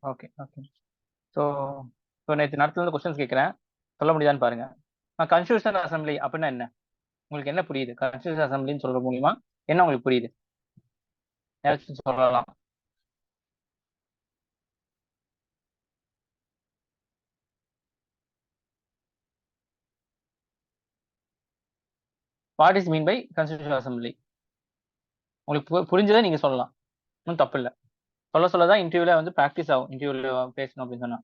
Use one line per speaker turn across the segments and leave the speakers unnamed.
Okay okay. So so நேற்று நடத்துல questions கேட்குறேன், சொல்ல முடியுதான்னு பாருங்க. கன்ஸ்டியூஷன் அசம்பிளி அப்படின்னா என்ன? உங்களுக்கு என்ன புரியுது? கன்ஸ்டியூஷன் அசம்பிளின்னு சொல்ற மூலியமா என்ன உங்களுக்கு புரியுது? யாராச்சும் சொல்லலாம். What is mean by constitution assembly? உங்களுக்கு புரிஞ்சதை நீங்க சொல்லலாம், ஒன்றும் தப்பு இல்லை. சொல்ல சொல்லதான் இன்டர்வியூல வந்து ப்ராக்டிஸ் ஆகும். இன்டர்வியூல பேசணும் அப்படின்னு சொன்னா.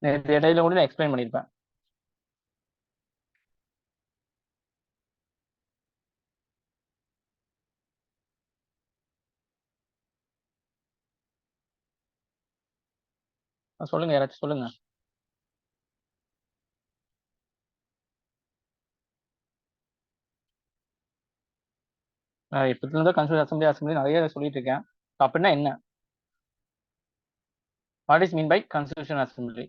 நேற்று இடையில கூட நான் எக்ஸ்பிளைன் பண்ணியிருப்பேன். சொல்லுங்க, யாராச்சும் சொல்லுங்க. இப்பத்துல இருந்து கன்ஸ்டியூஷன் அசம்பிளி அசம்பிளி நிறைய சொல்லிட்டு இருக்கேன். அப்படின்னா என்ன? What is mean by constitution assembly?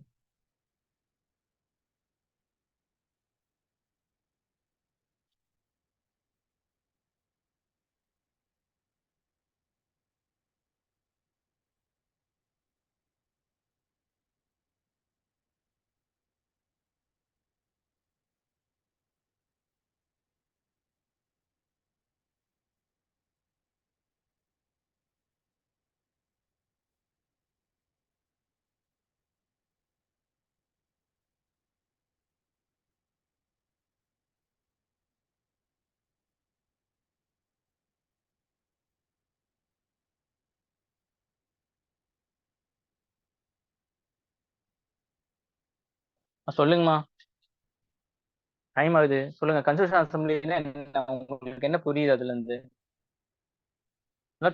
சொல்லுங்கம்மா, டைம் ஆகுது. சொல்லுங்க, கன்ஸ்டியூஷன் அசம்பிளின்னா என்ன? உங்களுக்கு என்ன புரியுது அதுல இருந்து?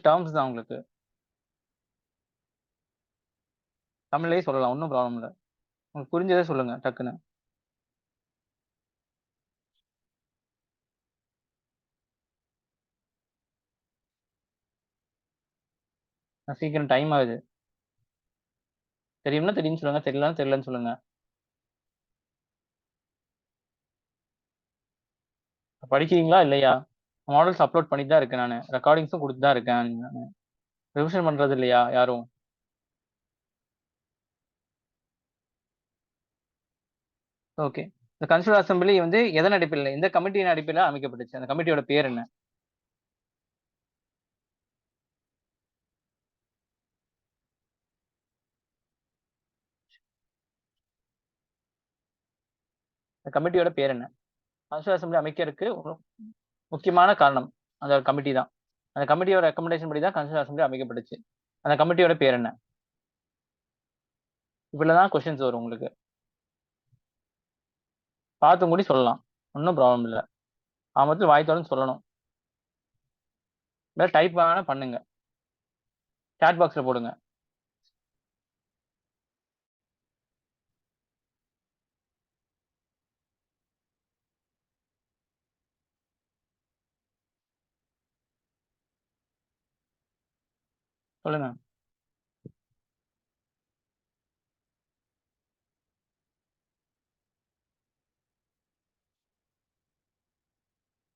டேர்ம்ஸ் தான் உங்களுக்கு. தமிழ்லயே சொல்லலாம், ஒன்றும் ப்ராப்ளம் இல்லை. உங்களுக்கு புரிஞ்சதே சொல்லுங்க டக்குன்னு. சீக்கிரம், டைம் ஆகுது. தெரியும்னா தெரியும்னு சொல்லுங்க, தெரியலன்னு தெரியலன்னு சொல்லுங்க. படிக்கிறீங்களா இல்லையா? மாடல்ஸ் அப்லோட் பண்ணிட்டு தான் இருக்கேன், நான் ரெக்கார்டிங்ஸும் கொடுத்து தான் இருக்கேன். ரிவிஷன் பண்றது இல்லையா யாரும்? ஓகே. இந்த கன்ஸ்டியூஷன் அசம்பிளி வந்து எதன் அடிப்படையில், எந்த கமிட்டியின் அடிப்படையில் அமைக்கப்பட்டுச்சு? அந்த கமிட்டியோட பேர் என்ன? அந்த கமிட்டியோட பேர் என்ன? கன்ஸ்டியூஷன் அசம்பிளி அமைக்கிறதுக்கு ஒரு முக்கியமான காரணம் அந்த கமிட்டி தான். அந்த கமிட்டியோட ரெக்கமெண்டேஷன் படி தான் கன்ஸ்டியூஷன் அசம்பிளி அமைக்கப்பட்டுச்சு. அந்த கமிட்டியோட பேர் என்ன? இவ்வளவுதான் கொஸ்டின்ஸ் வரும் உங்களுக்கு. பார்த்து கூடி சொல்லலாம், ஒன்றும் ப்ராப்ளம் இல்லை. ஆமத்தில் வாய்த்தோடு சொல்லணும். இல்லை டைப் வேணா பண்ணுங்க, சாட் பாக்ஸ்ல போடுங்க. சொல்லுங்க.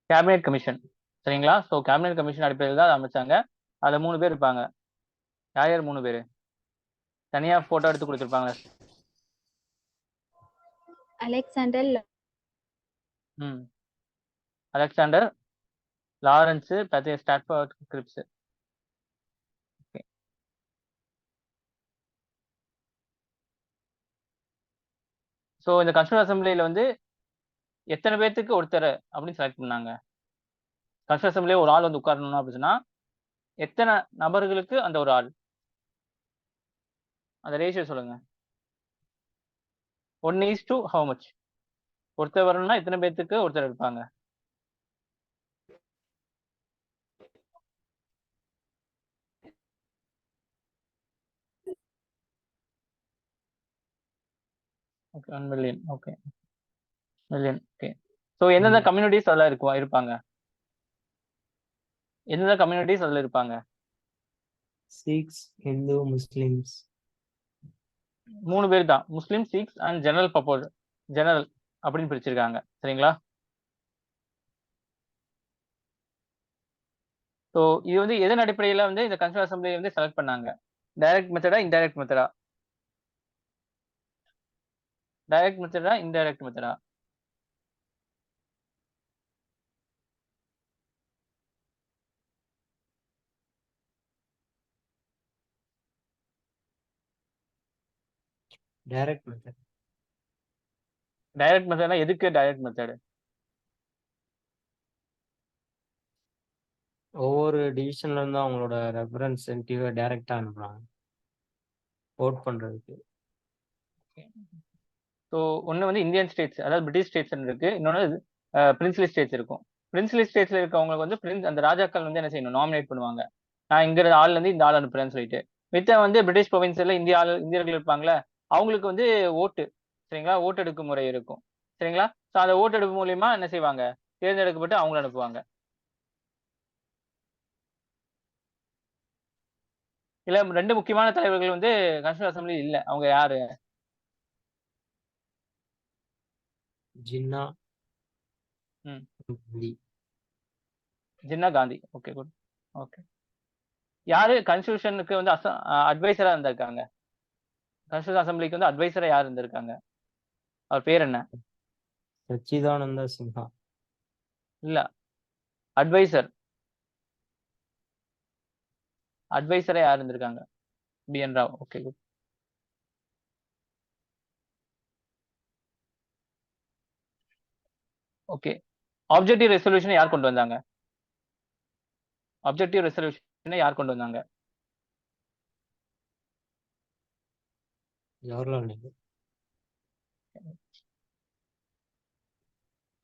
கேபினெட் கமிஷன், சரிங்களா? ஸோ கேபினெட் கமிஷன் அடிப்படையில் தான் அதை அமைச்சாங்க. அதுல 3 பேர் இருப்பாங்க. யார் யார் 3 பேரு? தனியா போட்டோ எடுத்து கொடுத்துருப்பாங்க.
அலெக்சாண்டர்
ம் Alexander, Lawrence, Stafford Cripps. Okay. So இந்த கன்ஸ்டியூஷன் அசம்பிளியில வந்து எத்தனை பேர்த்துக்கு ஒருத்தர் அப்படின்னு செலக்ட் பண்ணாங்க? கன்ஸ்டியூஷன் அசம்பிளியே ஒரு ஆள் வந்து உட்காரணும் அப்படின்னா எத்தனை நபர்களுக்கு அந்த ஒரு ஆள்? அந்த ரேஷியோ சொல்லுங்க. 1:to how much? ஒருத்தர் வரணும்னா எத்தனை பேர்த்துக்கு ஒருத்தர் இருப்பாங்க? Okay, 1 million. Okay, million. Okay. So எந்தெந்த கம்யூனிட்டிஸ் அதில் இருப்பாங்க? எந்தெந்த கம்யூனிட்டிஸ் அதில் இருப்பாங்க?
Sikhs, Hindu, Muslims.
3 பேர் தான், முஸ்லிம், six and general purpose. General அப்படின்னு பிரிச்சிருக்காங்க. சரிங்களா? ஸோ இது வந்து எதன் அடிப்படையில வந்து இந்த கன்ஸ்டியூஷன் அசம்பிளி வந்து செலக்ட் பண்ணாங்க? டைரக்ட் மெத்தடா, இன்டைரக்ட் மெத்தடா? டைரக்ட் மெத்தடா, இன்டைரக்ட் மெத்தடா?
Direct method.
டைரக்ட் மெத்தட்னா எதுக்கு டைரக்ட் மெத்தட்?
ஒவ்வொரு டிவிஷன்ல இருந்து அவங்களோட ரெப்ரசன்டேட்டிவ டைரக்டா அனுப்புறாங்க ஓட் பண்றதுக்கு.
ஸோ ஒன்று வந்து இந்தியன் ஸ்டேட்ஸ், அதாவது பிரிட்டிஷ் ஸ்டேட்ஸ் இருக்கு. இன்னொன்று பிரின்ஸ்லி ஸ்டேட்ஸ் இருக்கும். பிரின்ஸ்லி ஸ்டேட்ஸ்ல இருக்கவங்களுக்கு வந்து அந்த ராஜாக்கள் வந்து என்ன செய்யணும், நாமினேட் பண்ணுவாங்க. நான் இங்க ஆள்ல இருந்து இந்த ஆள் அனுப்புறேன்னு சொல்லிட்டு. மித்த வந்து பிரிட்டிஷ் ப்ரொவின்ஸ்ல இந்தியர்கள் இருப்பாங்களே, அவங்களுக்கு வந்து ஓட்டு, சரிங்களா, ஓட்டெடுக்கும் முறை இருக்கும். சரிங்களா? ஸோ அந்த ஓட்டெடுப்பு மூலியமா என்ன செய்வாங்க, தேர்ந்தெடுக்கப்பட்டு அவங்கள அனுப்புவாங்க. இல்ல 2 முக்கியமான தலைவர்கள் வந்து கான்ஸ்டிடியூஷன் அசெம்பிளி இல்ல. அவங்க யாரு?
ஜின்னா,
ம்.
Gandhi.
Jinnah Gandhi. Okay, good. Okay. யாரு கான்ஸ்டிடியூஷனுக்கு வந்து அட்வைசரா இருந்திருக்காங்க? கான்ஸ்டிடியூஷன் அசெம்பிளிக்கு வந்து அட்வைசரா யார் இருந்திருக்காங்க? அவர் பேர் என்ன?
சச்சிதானந்த சின்ஹா.
இல்ல, அட்வைசர். அட்வைசரா யார் இருந்திருக்காங்க? PN. Rao. Okay, good. Okay. Objective resolution யார் கொண்டு வந்தாங்க? ஆப்ஜெக்டிவ் ரெசல்யூஷன் யார் கொண்டு வந்தாங்க?
ஜவஹர்லால் நேரு.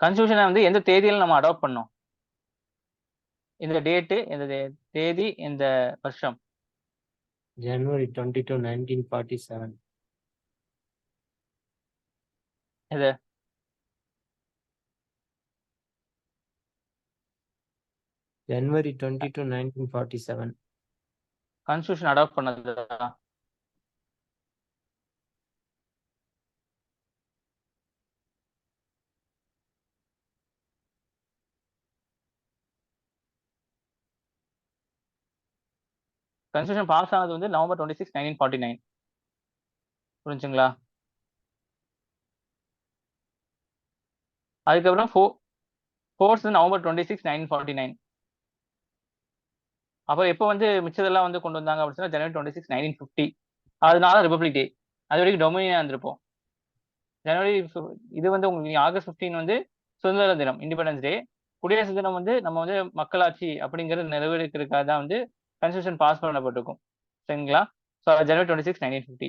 கான்ஸ்டிடியூஷனை வந்து எந்த தேதியில நம்ம அடாப்ட் பண்ணோம்? இந்த டேட்டு, இந்த தேதி, இந்த வருஷம்.
January 22, 1947.
இது
January 22, 1947.
கான்ஸ்டிடியூஷன் அடாப்ட் பண்ணது. கான்ஸ்டிடியூஷன் பாஸ் ஆனது வந்து November 26, 1949. புரிஞ்சுங்களா? அதுக்கப்புறம் ஃபோர்ஸ் November 26, 1949. அப்போ எப்போ வந்து மிச்சதெல்லாம் வந்து கொண்டு வந்தாங்க அப்படின்னு சொன்னா January 26, 1950. அதனால ரிபப்ளிக் டே. அது வரைக்கும் டொமினியனா இருந்திருப்போம். ஜனவரி இது வந்து உங்களுக்கு August 15 வந்து சுதந்திர தினம், இண்டிபெண்டன்ஸ் டே. குடியரசு தினம் வந்து நம்ம வந்து மக்களாட்சி அப்படிங்கிறது நிறைவேறிக்கிறதுக்காக தான் வந்து கான்ஸ்டிடியூஷன் பாஸ் பண்ணப்பட்டிருக்கும். சரிங்களா? So January 26, 1950.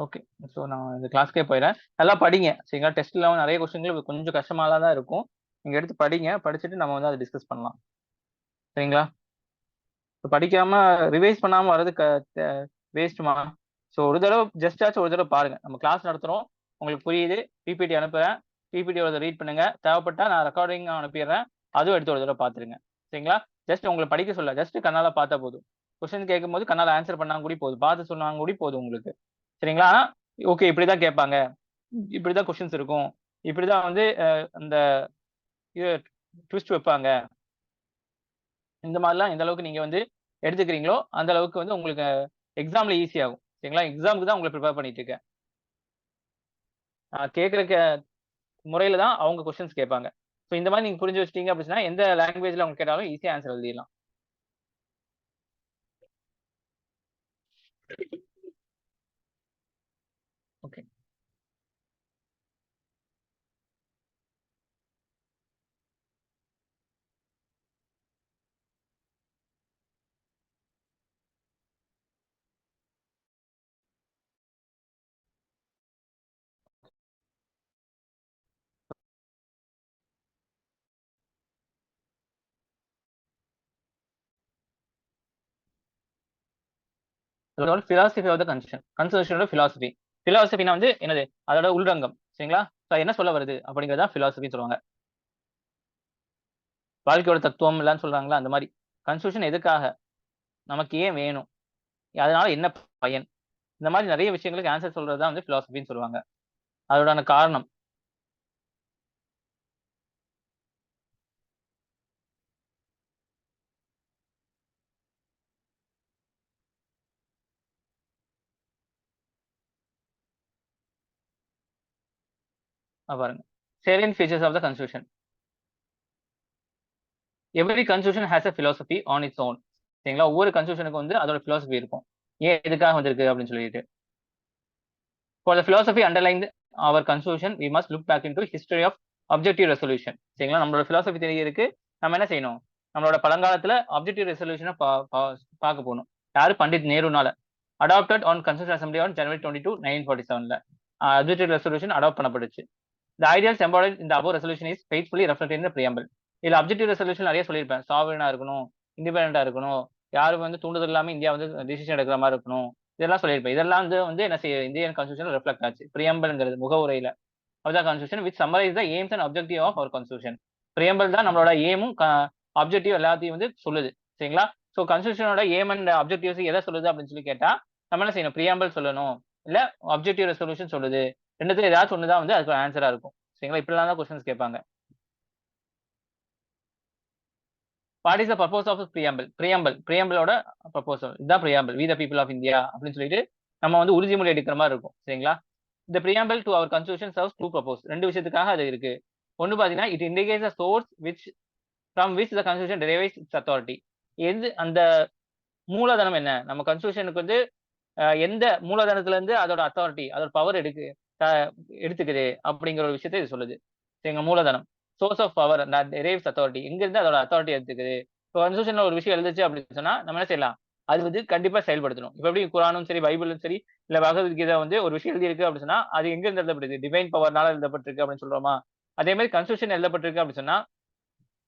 ஓகே. ஸோ நான் இந்த கிளாஸ்க்கே போயிடுறேன். நல்லா படிங்க. சரிங்களா? டெஸ்ட்ல நிறைய கொஸ்டின்கள் கொஞ்சம் கஷ்டமாக தான் இருக்கும். நீங்க எடுத்து படிங்க. படிச்சுட்டு நம்ம வந்து அதை டிஸ்கஸ் பண்ணலாம். சரிங்களா? படிக்காம ரிவைஸ் பண்ணாம வர்றது வேஸ்ட்டுமா. ஸோ ஒரு தடவை ஜஸ்டாச்சும் ஒரு தடவை பாருங்க. நம்ம கிளாஸ் நடத்துறோம், உங்களுக்கு புரியுது, பிபிடி அனுப்புறேன், பிபிடி ஒரு ரீட் பண்ணுங்க. தேவைப்பட்டா நான் ரெக்கார்டிங் அனுப்பிடுறேன், அதுவும் எடுத்து ஒரு தடவை பார்த்துருங்க. சரிங்களா? ஜஸ்ட் உங்களை படிக்க சொல்ல, ஜஸ்ட் கண்ணால பார்த்தா போதும். கொஸ்டின் கேட்கும் போது கண்ணால ஆன்சர் பண்ணாங்க கூட போதும், பார்த்து சொன்னாங்க கூட போதும் உங்களுக்கு. சரிங்களா? ஆனா ஓகே, இப்படிதான் கேட்பாங்க, இப்படிதான் கொஸ்டின்ஸ் இருக்கும், இப்படிதான் வந்து அந்த ட்விஸ்ட் வைப்பாங்க, இந்த மாதிரிலாம் எந்த அளவுக்கு நீங்க வந்து எடுத்துக்கிறீங்களோ அந்த அளவுக்கு வந்து உங்களுக்கு எக்ஸாம்ல ஈஸி ஆகும். சரிங்களா? எக்ஸாமுக்கு தான் உங்களை ப்ரிப்பேர் பண்ணிட்டு இருக்கேன். கேட்குற முறையில தான் அவங்க கொஸ்டின்ஸ் கேட்பாங்க. ஸோ இந்த மாதிரி நீங்க புரிஞ்சு வச்சிட்டீங்க அப்படின்னா எந்த லாங்குவேஜ்ல அவங்க கேட்டாலும் ஈஸியா ஆன்சர் எழுதிடலாம். ஓகே. அதோட பிலாசபி ஆஃப் த கன்ஸ்டியூஷன், கான்ஸ்டியூஷனோட பிலாசபி. பிலாசபினா வந்து என்னது, அதோட உள்ரங்கம். சரிங்களா? என்ன சொல்ல வருது அப்படிங்கிறதா பிலாசபின்னு சொல்லுவாங்க. வாழ்க்கையோட தத்துவம் இல்லைன்னு சொல்றாங்களா, அந்த மாதிரி கான்ஸ்டியூஷன் எதுக்காக, நமக்கு ஏன் வேணும், அதனால என்ன பயன்? இந்த மாதிரி நிறைய விஷயங்களுக்கு ஆன்சர் சொல்றது தான் வந்து பிலாசபின்னு சொல்லுவாங்க. அதோட காரணம் பாருங்க. salient features of the constitution. Every constitution has a philosophy on its own. சரிங்களா? ஒவ்வொரு கன்ஸ்டிடியூஷனுக்கு வந்து அதோட philosophy இருக்கும். ஏன் எதுக்காக வந்திருக்கு அப்படின்னு சொல்லிட்டு. For the philosophy underlying our constitution, we must look back into history of objective resolution. சரிங்களா? நம்மளோட philosophy தெரியறதுக்கு நம்ம என்ன செய்யணும்? நம்மளோட பழங்காலத்துல objective resolution பார்க்க போகணும். யாரு? பண்டிட் நேருனால adopted on Constitutional Assembly on January 22, 1947ல objective resolution அடாப்ட் பண்ணப்பட்டுச்சு. The ideals embodied in the above resolution is faithfully reflected in the preamble. இதுல அப்ஜெக்டிவ் ரெசல்யூஷன் நிறைய சொல்லியிருப்பேன். சாவரனா இருக்கணும், இண்டிபெண்டா இருக்கணும், யாரும் வந்து தூண்டுதல் இல்லாம இந்தியா வந்து டிசிஷன் எடுக்கிற மாதிரி இருக்கணும், இதெல்லாம் சொல்லியிருப்பேன். இதெல்லாம் வந்து என்ன செய்ய இந்தியன் கான்ஸ்டியூஷன் ரிஃப்ளெக்ட் ஆச்சு. பிரியம்பல்ங்கிறது முகவுரையில of the constitution which summarize the aims and objective of our constitution. பிரியம்பல் தான் நம்மளோட ஏமும் அப்ஜெக்டிவ் எல்லாத்தையும் வந்து சொல்லுது. சரிங்களா? ஸோ கான்ஸ்டியூஷனோட ஏம் அண்ட் அப்ஜெக்டிவ்ஸ் எதை சொல்லுது அப்படின்னு சொல்லி கேட்டா நம்ம என்ன செய்யணும்? பிரியம்பல் சொல்லணும், இல்ல அப்ஜெக்டிவ் ரெசல்யூஷன் சொல்லுது. ரெண்டுத்துல ஏதாச்சும் ஒண்ணுதான் வந்து அதுக்கு ஆன்சரா இருக்கும். சரிங்களா? இப்படிலாம் தான் கொஸ்டின்ஸ் கேட்பாங்க. What is the purpose of பிரியம்பலோட ப்ரப்போசல் இதுதான் preamble. We the people of India அப்படின்னு சொல்லிட்டு நம்ம வந்து உறுதிமொழி எடுக்கிற மாதிரி இருக்கும். சரிங்களா? இந்த preamble to our constitution serves two purpose. ரெண்டு விஷயத்துக்காக அது இருக்கு. ஒன்னு பாத்தீங்கன்னா it indicates the source which from which the constitution derives its authority. எது அந்த மூலதனம் என்ன? நம்ம கான்ஸ்டிடியூஷனுக்கு வந்து எந்த மூலதனத்துல இருந்து அதோட அத்தாரிட்டி, அதோட பவர் எடுத்துக்குது அப்படிங்கிற ஒரு விஷயத்தை இது சொல்லுது. எங்க மூலதனம் சோர்ஸ் ஆஃப் பவர் டெரைவ்ஸ் அத்தாரிட்டி, எங்க இருந்து அதோட அத்தாரிட்டி எடுத்துக்குது. இப்போ கான்ஸ்டிடியூஷன்ல ஒரு விஷயம் எழுதுச்சு அப்படின்னு சொன்னா நம்ம என்ன செய்யலாம்? அது வந்து கண்டிப்பா செயல்படுத்தணும். இப்ப எப்படி குரானும் சரி, பைபிளும் சரி, இல்ல பகவத்கீதை வந்து ஒரு விஷயம் எழுதி இருக்கு அப்படின்னு சொன்னா அது எங்க இருந்து எழுதப்படுது? டிவைன் பவர்னால எழுதப்பட்டிருக்கு அப்படின்னு சொல்றோமா? அதே மாதிரி கான்ஸ்டிடியூஷன் எழுதப்பட்டிருக்கு அப்படின்னு சொன்னா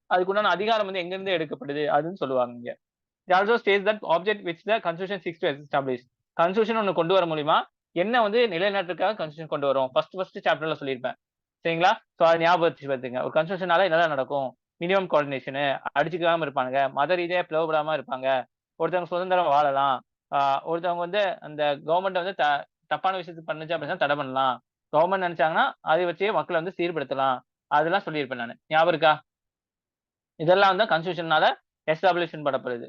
அதுக்குண்டான அதிகாரம் வந்து எங்க இருந்து எடுக்கப்படுது அதுன்னு சொல்லுவாங்க இங்க. It also states that object which the constitution seeks to establish. constitution ஒண்ணு கொண்டு வர மூலியமா என்ன வந்து நிலைநாட்டுறதுக்காக constitution கொண்டு வரும்? ஃபர்ஸ்ட் சாப்டர்ல சொல்லியிருப்பேன். சரிங்களா? சோ அதை ஞாபகம் வச்சு பாத்துங்க. ஒரு கன்ஸ்டிடியூஷனால என்னெல்லாம் நடக்கும்? மினிமம் கோஆர்டினேஷனு, அடிச்சுக்காம இருப்பானுங்க, மத ரீதியா பிளவுபடாம இருப்பாங்க, ஒருத்தவங்க சுதந்திரம் வாழலாம், ஒருத்தவங்க வந்து அந்த கவர்மெண்ட் வந்து தப்பான விஷயத்துக்கு பண்ணுச்சு அப்படின்னா தடை பண்ணலாம், கவர்மெண்ட் நினைச்சாங்கன்னா அதை வச்சே மக்களை வந்து சீர்படுத்தலாம், அதெல்லாம் சொல்லியிருப்பேன் நான். ஞாபகம் இருக்கா? இதெல்லாம் வந்து கான்ஸ்டிடியூஷனால எஸ்டாப்ளிஷ் பண்ணப்படுது.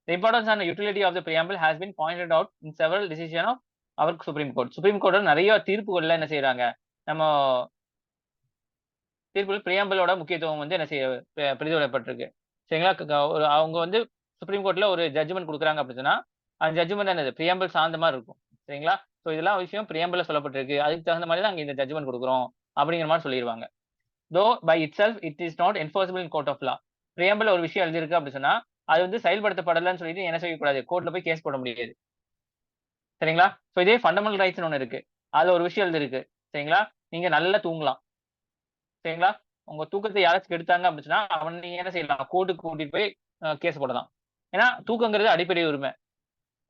The importance and utility of the preamble has been pointed out in several decisions of our Supreme Court. Supreme Court நிறைய தீர்ப்புகள்ல என்ன செய்யறாங்க? நம்ம தீர்ப்புகள் பிரியம்பலோட முக்கியத்துவம் வந்து என்ன செய்ய பிரதிபலிக்கப்பட்டிருக்கு. சரிங்களா? அவங்க வந்து சுப்ரீம் கோர்ட்ல ஒரு ஜட்ஜ்மெண்ட் கொடுக்குறாங்க அப்படின்னு சொன்னா அந்த ஜட்ஜ்மெண்ட் என்னது? பிரியம்பல் சார்ந்த மாதிரி இருக்கும். சரிங்களா? ஸோ இதெல்லாம் விஷயம் பிரியம்பல சொல்லப்பட்டிருக்கு, அதுக்கு தகுந்த மாதிரி தான் அங்க இந்த ஜட்ஜ்மெண்ட் கொடுக்குறோம் அப்படிங்கிற மாதிரி சொல்லிடுவாங்க. Though by itself it is not enforceable in court of law. Preamble ஒரு விஷயம் எழுதியிருக்கு அப்படின்னு சொன்னா அது வந்து செயல்படுத்தப்படலன்னு சொல்லிட்டு என்ன செய்யக்கூடாது? கோர்ட்ல போய் கேஸ் போட முடியாது. சரிங்களா? ஸோ இதே ஃபண்டமெண்டல் ரைட்ஸ்னு ஒன்று இருக்கு. அதுல ஒரு விஷயம் எழுதிருக்கு. சரிங்களா? நீங்க நல்லா தூங்கலாம். சரிங்களா? உங்க தூக்கத்தை யாராச்சும் கெடுத்தாங்க அப்படின்னு சொன்னா அவன் நீங்க என்ன செய்யலாம்? கோர்ட்டுக்கு கூட்டிட்டு போய் கேஸ் போடலாம். ஏன்னா தூக்கங்கிறது அடிப்படை உரிமை.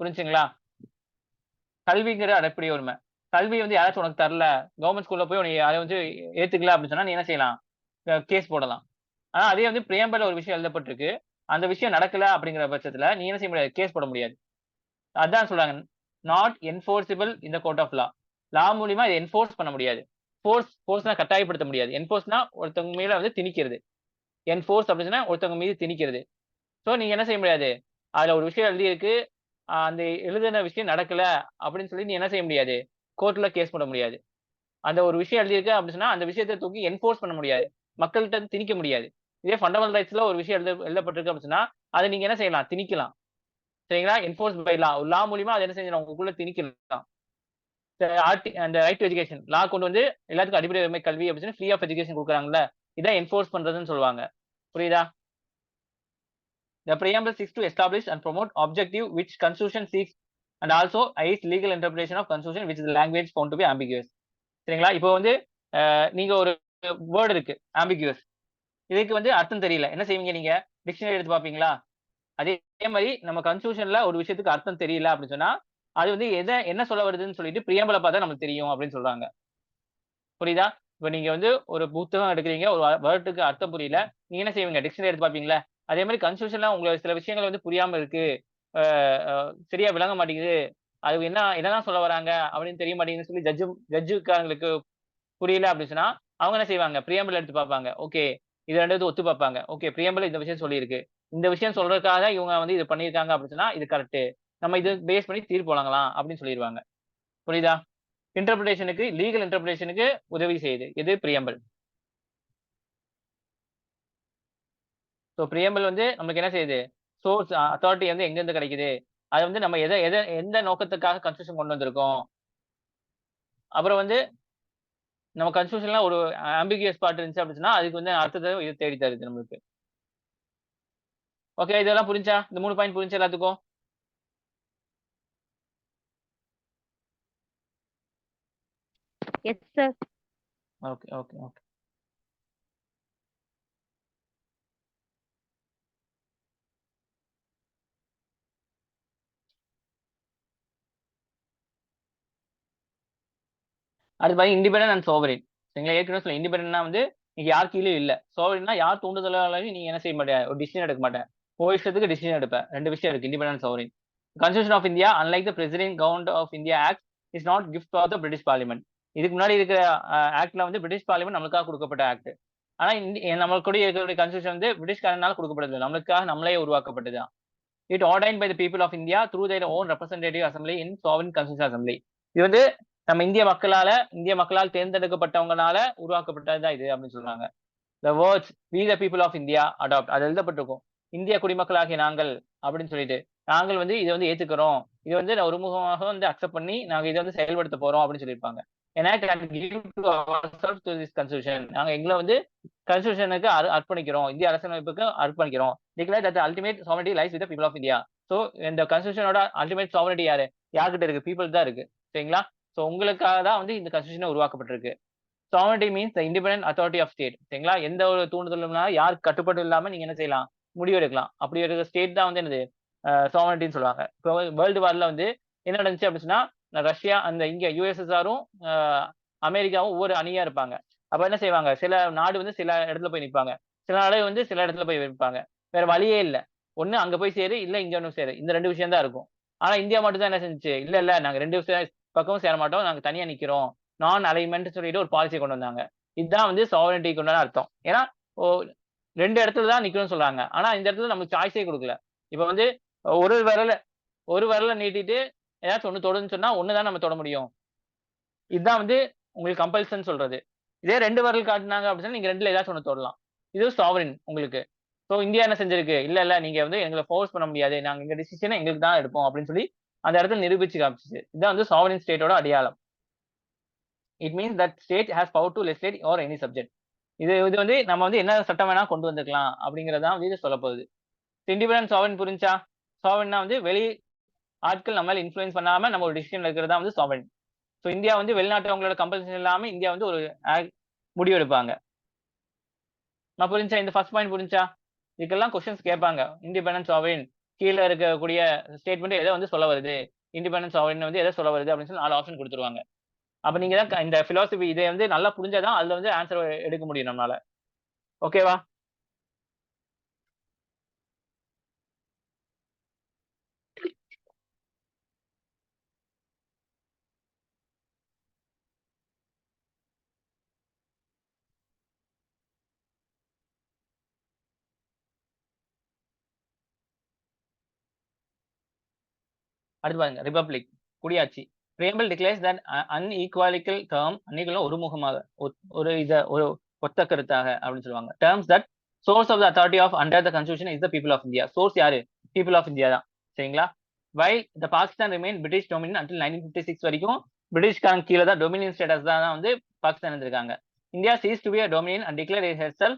புரிஞ்சுங்களா? கல்விங்கிறது அடிப்படை உரிமை. கல்வி வந்து யாராச்சும் உனக்கு தரல, கவர்மெண்ட் ஸ்கூல்ல போய் உனக்கு யாரை வந்து ஏத்துக்கல அப்படின்னு சொன்னா நீ என்ன செய்யலாம்? கேஸ் போடலாம். ஆனா அதே வந்து பிரியம்பல ஒரு விஷயம் எழுதப்பட்டிருக்கு, அந்த விஷயம் நடக்கல அப்படிங்கிற பட்சத்துல நீ என்ன செய்ய முடியாது? கேஸ் போட முடியாது. அதான் சொல்றாங்க not enforceable in the court of law. Law மூலியமா இதை என்ஃபோர்ஸ் பண்ண முடியாது. ஃபோர்ஸ்னா கட்டாயப்படுத்த முடியாது. என்ஃபோர்ஸ்னா ஒருத்தவங்க மேல வந்து திணிக்கிறது. என்ஃபோர்ஸ் அப்படின்னா ஒருத்தவங்க மீது திணிக்கிறது. சோ நீங்க என்ன செய்ய முடியாது? அதுல ஒரு விஷயம் எழுதி இருக்கு, அந்த எழுதின விஷயம் நடக்கல அப்படின்னு சொல்லி நீ என்ன செய்ய முடியாது? கோர்ட்ல கேஸ் போட முடியாது. அந்த ஒரு விஷயம் எழுதியிருக்கு அப்படின்னு சொன்னா அந்த விஷயத்தை தூக்கி என்ஃபோர்ஸ் பண்ண முடியாது, மக்கள்கிட்ட திணிக்க முடியாது. இதே ஃபண்டமெண்டல் ரைட்ஸ்ல ஒரு விஷயம் எழுதப்பட்டிருக்கு அப்படின்னு சொன்னா அதை நீங்க என்ன செய்யலாம்? திணிக்கலாம். சரிங்களா? Enforce by law. லா மூலியமா அதை என்ன செஞ்சிடும்? உங்களுக்குள்ள திணிக்கலாம். அந்த ரைட் டு எஜுகேஷன் லா கொண்டு வந்து எல்லாத்துக்கும் அடிப்படை உரிமை கல்வி அப்படின்னு ஃப்ரீ ஆஃப் எஜுகேஷன் கொடுக்குறாங்கல்ல, இதான் என்ஃபோர்ஸ் பண்றதுன்னு சொல்லுவாங்க. புரியுதா? The preamble seeks to establish and promote objective which constitution seeks and also aids legal interpretation of constitution which is the language found to be ambiguous. சரிங்களா? இப்போ வந்து நீங்க ஒரு வேர்டு இருக்கு ஆம்பிகுவஸ், இதுக்கு வந்து அர்த்தம் தெரியல, என்ன செய்வீங்க? நீங்க டிக்ஷனரி எடுத்து பாப்பீங்களா? அதே மாதிரி நம்ம கான்ஸ்டிடியூஷன்ல ஒரு விஷயத்துக்கு அர்த்தம் தெரியல அப்படின்னு சொன்னா அது வந்து என்ன சொல்ல வருதுன்னு சொல்லிட்டு பிரியம்பல பார்த்தா நமக்கு தெரியும் அப்படின்னு சொல்றாங்க. புரியுதா? இப்ப நீங்க வந்து ஒரு புத்தகம் எடுக்கிறீங்க, ஒரு வேர்டுக்கு அர்த்தம் புரியல, நீங்க என்ன செய்வீங்க? டிக்ஷனரி எடுத்து பாப்பீங்களா? அதே மாதிரி கான்ஸ்டிடியூஷன்ல உங்களுக்கு சில விஷயங்கள் வந்து புரியாம இருக்கு, சரியா விளங்க மாட்டேங்குது, அது என்னதான் சொல்ல வராங்க அப்படின்னு தெரிய மாட்டேங்குதுன்னு சொல்லி ஜட்ஜுக்காரங்களுக்கு புரியல அப்படின்னு சொன்னா அவங்க என்ன செய்வாங்க, பிரியம்பிள் எடுத்து பார்ப்பாங்க. ஓகே, இது ரெண்டு ஒத்து பார்ப்பாங்க. ஓகே, பிரியம்பிள் இந்த விஷயம் சொல்லியிருக்கு, இந்த விஷயம் சொல்றதுக்காக இவங்க வந்து இது பண்ணியிருக்காங்க அப்படின்னு சொன்னா இது கரெக்ட், நம்ம இது பேஸ் பண்ணி தீர்ப்பு வழங்கலாம் அப்படின்னு சொல்லிடுவாங்க. புரியுதா? இன்டர்பிரேஷனுக்கு, லீகல் இன்டர்பிரேஷனுக்கு உதவி செய்யுது இது பிரியம்பிள். ஸோ பிரியம்பிள் வந்து நமக்கு என்ன செய்யுது, சோர்ஸ் அத்தாரிட்டி வந்து எங்க இருந்து கிடைக்குது, அது வந்து நம்ம எந்த நோக்கத்துக்காக கன்ஸ்டியூஷன் கொண்டு வந்திருக்கோம், அப்புறம் வந்து நம்ம கன்ஸ்டியூஷன்ல ஒரு ஆம்பிகியஸ் பார்ட் இருந்துச்சு அப்படின்னு சொன்னா அதுக்கு வந்து அர்த்தத்தை இது தேடி தருது நம்மளுக்கு. ஓகே, இதெல்லாம் புரிஞ்சா? இந்த 3 பாயிண்ட் புரிஞ்சா எல்லாத்துக்கும்?
S sir.
Okay okay okay. அது மாதிரி இண்டிபெண்டன்ட் அண்ட் சோவரின். சரிங்களா? ஏற்கனவே சொல்ல இண்டிபெண்டன்ட்னா வந்து நீங்க யார் கீழே இல்ல. சோவரின்னா யார் தூண்டுதலாலையும் நீங்க என்ன செய்ய மாட்டேன், ஒரு டிசிஷன் எடுக்க மாட்டேன். இஷ்டத்துக்கு டிசிஷன் எடுப்பேன். 2 விஷயம் இருக்கு independent sovereign. Constitution of India unlike the president government of India act is not gift for the British parliament. இதுக்கு முன்னாடி இருக்கிற ஆக்ட்ல வந்து பிரிட்டிஷ் பார்லிமெண்ட் நம்மளுக்காக கொடுக்கப்பட்ட ஆக்ட். ஆனா நம்மளுக்கு இருக்கக்கூடிய கான்ஸ்டிடியூஷன் வந்து பிரிட்டிஷ்காரனால கொடுக்கப்படுது, நம்மளுக்காக நம்மளே உருவாக்கப்பட்டது. It ordained by the people of India through their own representative assembly in sovereign constitutional assembly. இது வந்து நம்ம இந்திய மக்களால் தேர்ந்தெடுக்கப்பட்டவங்கனால உருவாக்கப்பட்டதுதான் இது அப்படின்னு சொல்றாங்க. The words we the people of India adopt, அது எழுதப்பட்டிருக்கும், இந்திய குடிமக்களாகிய நாங்கள் அப்படின்னு சொல்லிட்டு, நாங்கள் வந்து இதை வந்து ஏத்துக்கிறோம், இது வந்து ஒருமுகமாக வந்து அக்செப்ட் பண்ணி நாங்க இதை வந்து செயல்படுத்த போறோம் அப்படின்னு சொல்லியிருப்பாங்க. enact and give to ourselves to this constitution, நாங்க எங்களை வந்து கான்ஸ்டிடியூஷனுக்கு அர்ப்பணிக்கிறோம், இந்திய அரசியலமைப்புக்கு அர்ப்பணிக்கிறோம். Declare that ultimate sovereignty lies with the people of India. So இந்த கான்ஸ்டிடியூஷனோட அல்டிமேட் சாவரிட்டி யாரு, யார்கிட்ட இருக்கு, பீப்புள் தான் இருக்கு. சரிங்களா? ஸோ உங்களுக்காக தான் வந்து இந்த கான்ஸ்டிடியூஷன் உருவாக்கப்பட்டிருக்கு. Sovereignty means the independent authority of state. சரிங்களா? எந்த ஒரு தூண்டுதலும்னா யாருக்கு கட்டுப்பாடு இல்லாம நீங்க என்ன செய்யலாம், முடிவு எடுக்கலாம். அப்படி இருக்கிற ஸ்டேட் தான் வந்து என்னது, சாவரிட்டின்னு சொல்லுவாங்க. இப்போ வேர்ல்டு வார்ல வந்து என்ன நடந்துச்சு அப்படின்னா, ரஷ்யா அந்த இங்க யுஎஸ்எஸ்ஆரும் அமெரிக்காவும் ஒவ்வொரு அணியா இருப்பாங்க. அப்ப என்ன செய்வாங்க, சில நாடு வந்து சில இடத்துல போய் நிற்பாங்க, சில நாடு வந்து சில இடத்துல போய் நிற்பாங்க. வேற வழியே இல்ல, ஒண்ணு அங்க போய் சேரு, இல்ல இங்க ஒண்ணு சேரு, இந்த 2 விஷயம் தான் இருக்கும். ஆனா இந்தியா மட்டும் தான் என்ன செஞ்சுச்சு, இல்ல இல்ல நாங்க 2 பக்கமும் சேர மாட்டோம், நாங்க தனியா நிக்கிறோம், நான் அலைன்மெண்ட் சொல்லிட்டு ஒரு பாலிசி கொண்டு வந்தாங்க. இதுதான் வந்து சாவரிட்டிக்கு உண்டான அர்த்தம். ஏன்னா 2 இடத்துல தான் நிக்கணும்னு சொல்றாங்க, ஆனா இந்த இடத்துல நமக்கு சாய்ஸே கொடுக்கல. இப்ப வந்து ஒரு விரல ஒரு விரல நீட்டிட்டு ஏதாச்சும் ஒண்ணு தொடுன்னு சொன்னா ஒண்ணு தான் நம்ம தொட முடியும். இதுதான் வந்து உங்களுக்கு கம்பல்சன் சொல்றது. இதே 2 விரல் காட்டுனாங்க அப்படின்னா நீங்க 2ல ஏதாச்சும் ஒண்ணு தொடலாம். இது சாவரின் உங்களுக்கு. சோ இந்தியா என்ன செஞ்சிருக்கு, இல்ல இல்ல நீங்க வந்து எங்களை ஃபோர்ஸ் பண்ண முடியாது, நாங்க எங்க டிசிஷனை எங்களுக்கு தான் எடுப்போம் அப்படின்னு சொல்லி அந்த இடத்துல நிரூபிச்சு காமிச்சிச்சு. இதுதான் வந்து சாவரின் ஸ்டேட்டோட அடையாளம். It means that state has power to legislate or any subject. இது இது வந்து நம்ம வந்து என்ன சட்டம் வேணா கொண்டு வந்துக்கலாம் அப்படிங்கறதான் வந்து இது சொல்ல போகுது. இண்டிபெண்டன்ட் சாவரின் புரிஞ்சா? சாவரின்னா வந்து வெளி ஆட்கள் நம்ம மேல இன்ஃப்ளூயன்ஸ் பண்ணாம நம்ம ஒரு டிசிஷன் எடுக்கிறதா வந்து சாவரின். ஸோ இந்தியா வந்து வெளிநாட்டவங்களோட கம்பல்சன் இல்லாம இந்தியா வந்து ஒரு முடிவு எடுப்பாங்க. நான் புரிஞ்சா? இந்த ஃபர்ஸ்ட் பாயிண்ட் புரிஞ்சா? இதுக்கெல்லாம் கொஸ்டின்ஸ் கேட்பாங்க. இண்டிபெண்டன்ஸ் சாவரின் கீழே இருக்கக்கூடிய ஸ்டேட்மெண்ட் எதை வந்து சொல்ல வருது, இண்டிபெண்டன்ஸ் சாவரின் வந்து எதை சொல்ல வருது அப்படின்னு சொல்லி 4 ஆப்ஷன் கொடுத்துருவாங்க. அப்ப நீங்க தான் இந்த பிலாசபி இதை வந்து நல்லா புரிஞ்சாதான் அதுல வந்து ஆன்சர் எடுக்க முடியும் நம்மளால. ஓகேவா? அடுத்து பாருங்க, ரிபப்ளிக் குடியாட்சி. preamble declares that unequivocal term, அன்னைக்குள்ள ஒருமுகமாக ஒரு ஒத்த கருத்தாக அப்படின்னு சொல்லுவாங்க. terms that source of the authority of under the constitution is the people of India. source யாரு, people of India தான். சரிங்களா? while the Pakistan remained British dominion until 1956 வரைக்கும் பிரிட்டிஷ்காரன் கீழே தான் டொமினியன் ஸ்டேட்டஸ் தான் வந்து பாகிஸ்தான் இருந்திருக்காங்க. India ceased to be a dominion and declared itself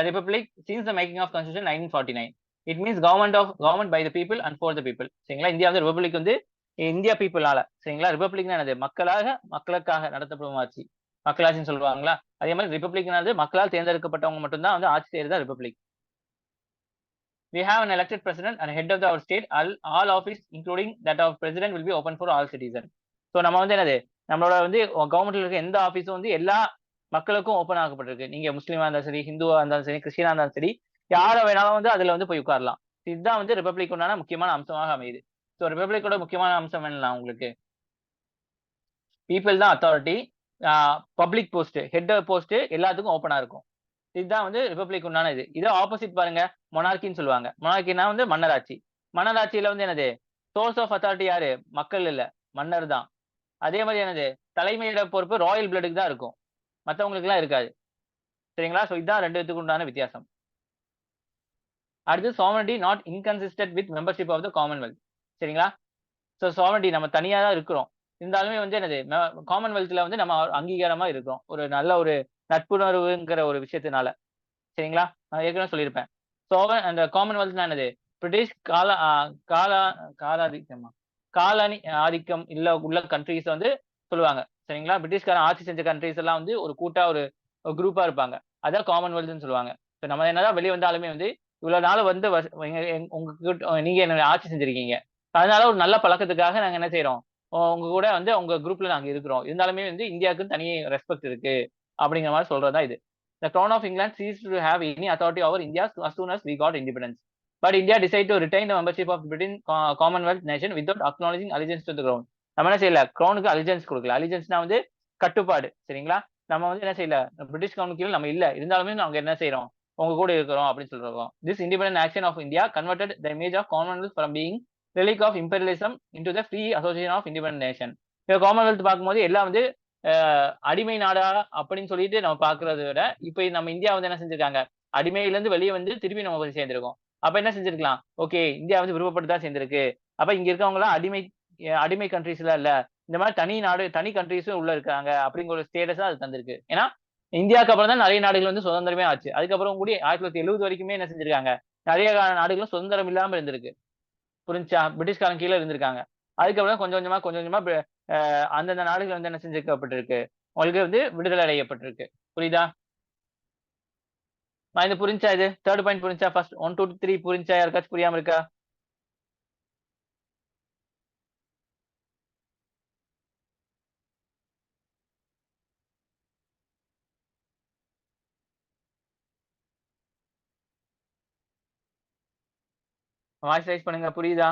republic since the making of constitution 1949. It means government by the people and for the people. சரிங்களா? India வந்து republic வந்து India பீப்புளால. சரிங்களா? ரிபப்ளிக்னா என்னது, மக்களுக்காக நடத்தப்படும் ஆட்சி, மக்களாட்சின்னு சொல்லுவாங்களா, அதே மாதிரி ரிபப்ளிக்னாவது மக்களால் தேர்ந்தெடுக்கப்பட்டவங்க மட்டும்தான் வந்து ஆட்சி செய்யறதா republic. We have an elected president and head of our state. All office including that of president will be open for all citizens. So நம்ம வந்து என்னது, நம்மளோட வந்து கவர்மெண்ட்ல இருக்க எந்த ஆஃபீஸும் வந்து எல்லா மக்களுக்கும் ஓப்பன் ஆகப்பட்டிருக்கு. நீங்க முஸ்லீமா இருந்தாலும் சரி, ஹிந்துவா இருந்தாலும் சரி, கிறிஸ்டியனா இருந்தாலும் சரி, யாரை வேணாலும் வந்து அதுல வந்து போய் உட்காரலாம். இதுதான் வந்து ரிபப்ளிக் உண்டான முக்கியமான அம்சமாக அமையுது. ஸோ ரிபப்ளிக்கோட முக்கியமான அம்சம் என்ன உங்களுக்கு? பீப்புள் தான் authority, public post, head post எல்லாத்துக்கும் ஓப்பனா இருக்கும். இதுதான் வந்து ரிபப்ளிக் உண்டான இது. இதே ஆப்போசிட் பாருங்க, மொனார்கின்னு சொல்லுவாங்க. மொனார்கினா வந்து மன்னராட்சி. மன்னராட்சியில வந்து என்னது, சோர்ஸ் ஆஃப் அத்தாரிட்டி யாரு? மக்கள் இல்ல, மன்னர் தான். அதே மாதிரி என்னது, தலைமையிட பொறுப்பு ராயல் பிளட்டுக்கு தான் இருக்கும், மத்தவங்களுக்கு எல்லாம் இருக்காது. சரிங்களா? சோ இதுதான் ரெண்டு இதுக்கு உண்டான வித்தியாசம். அடுத்து sovereignty not inconsistent with membership of the Commonwealth. சரிங்களா? ஸோ சாவரனிட்டி நம்ம தனியா தான் இருக்கிறோம், இருந்தாலுமே வந்து என்னது, காமன்வெல்த்ல வந்து நம்ம அங்கீகாரமா இருக்கிறோம், ஒரு நல்ல ஒரு நட்புணர்வுங்கிற ஒரு விஷயத்தினால. சரிங்களா? நான் ஏற்கனவே சொல்லியிருப்பேன். அந்த காமன்வெல்த்னா என்னது, பிரிட்டிஷ் காலாதிக்கமா காலனி ஆதிக்கம் இல்ல உள்ள கண்ட்ரிஸ் வந்து சொல்லுவாங்க. சரிங்களா? பிரிட்டிஷ்காரன் ஆட்சி செஞ்ச கண்ட்ரிஸ் எல்லாம் வந்து ஒரு கூட்டா ஒரு குரூப்பா இருப்பாங்க. அதான் காமன்வெல்த்னு சொல்லுவாங்க. இப்ப நம்ம என்னதான் வெளிய வந்தாலுமே வந்து இவ்வளவு நாள் வந்து நீங்க என்ன ஆட்சி செஞ்சிருக்கீங்க, அதனால ஒரு நல்ல பழக்கத்துக்காக நாங்க என்ன செய்யறோம், உங்க கூட வந்து உங்க குரூப்ல நாங்க இருக்கிறோம், இருந்தாலுமே வந்து இந்தியாவுக்கு தனி ரெஸ்பெக்ட் இருக்கு அப்படிங்கிற மாதிரி சொல்றதா இது. The Crown of England ceased to have any authority over India as soon as we got independence. But India decided to retain the membership of Britain Commonwealth nation without acknowledging allegiance to the crown. நம்ம என்ன செய்யல, க்ரௌனுக்கு அலிஜென்ஸ் கொடுக்கல. அலிஜென்ஸ்னா வந்து கட்டுப்பாடு. சரிங்களா? நம்ம வந்து என்ன செய்யல, பிரிட்டிஷ் கவுன் கீழ நம்ம இல்ல, இருந்தாலுமே நாங்க என்ன செய்யறோம், உங்க கூட இருக்கிறோம் அப்படின்னு சொல்றோம். This independent action of India converted the image of Commonwealth from being relic of imperialism into the free association of independent nation. இப்ப காமன்வெல்த் பார்க்கும்போது எல்லாம் வந்து அடிமை நாடா அப்படின்னு சொல்லிட்டு நம்ம பாக்குறத விட, இப்ப நம்ம இந்தியா வந்து என்ன செஞ்சிருக்காங்க, அடிமையில இருந்து வெளியே வந்து திருப்பி நம்ம போய் சேர்ந்திருக்கோம். அப்ப என்ன செஞ்சிருக்கலாம், ஓகே இந்தியா வந்து விருப்பப்பட்டு தான் சேர்ந்திருக்கு, அப்ப இங்க இருக்கவங்க எல்லாம் அடிமை கண்ட்ரீஸ்ல இல்ல, இந்த மாதிரி தனி நாடு தனி கண்ட்ரீஸும் உள்ள இருக்காங்க அப்படிங்கிற ஒரு ஸ்டேட்டஸா அது தந்திருக்கு. ஏன்னா இந்தியாவுக்கு அப்புறம் தான் நிறைய நாடுகள் வந்து சுதந்திரமே ஆச்சு. அதுக்கப்புறம் கூடி 1970 வரைக்குமே என்ன செஞ்சிருக்காங்க, நிறைய நாடுகளும் சுதந்திரம் இல்லாம இருந்திருக்கு. புரிஞ்சா? பிரிட்டிஷ்காரன் கீழ இருந்திருக்காங்க. அதுக்கப்புறம் கொஞ்சம் கொஞ்சமா அந்தந்த நாடுகள் வந்து என்ன செஞ்சுக்கப்பட்டிருக்கு, உங்களுக்கு வந்து விடுதலை அடையப்பட்டிருக்கு. புரியுதா? நான் இது புரிஞ்சா, இது தேர்ட் பாயிண்ட் புரிஞ்சா? ஃபர்ஸ்ட் 1 2 3 புரிஞ்சா? யாருக்காச்சும் புரியாம இருக்கா? வாய்ஸ் ரைஸ் பண்ணுங்க, புரியுதா?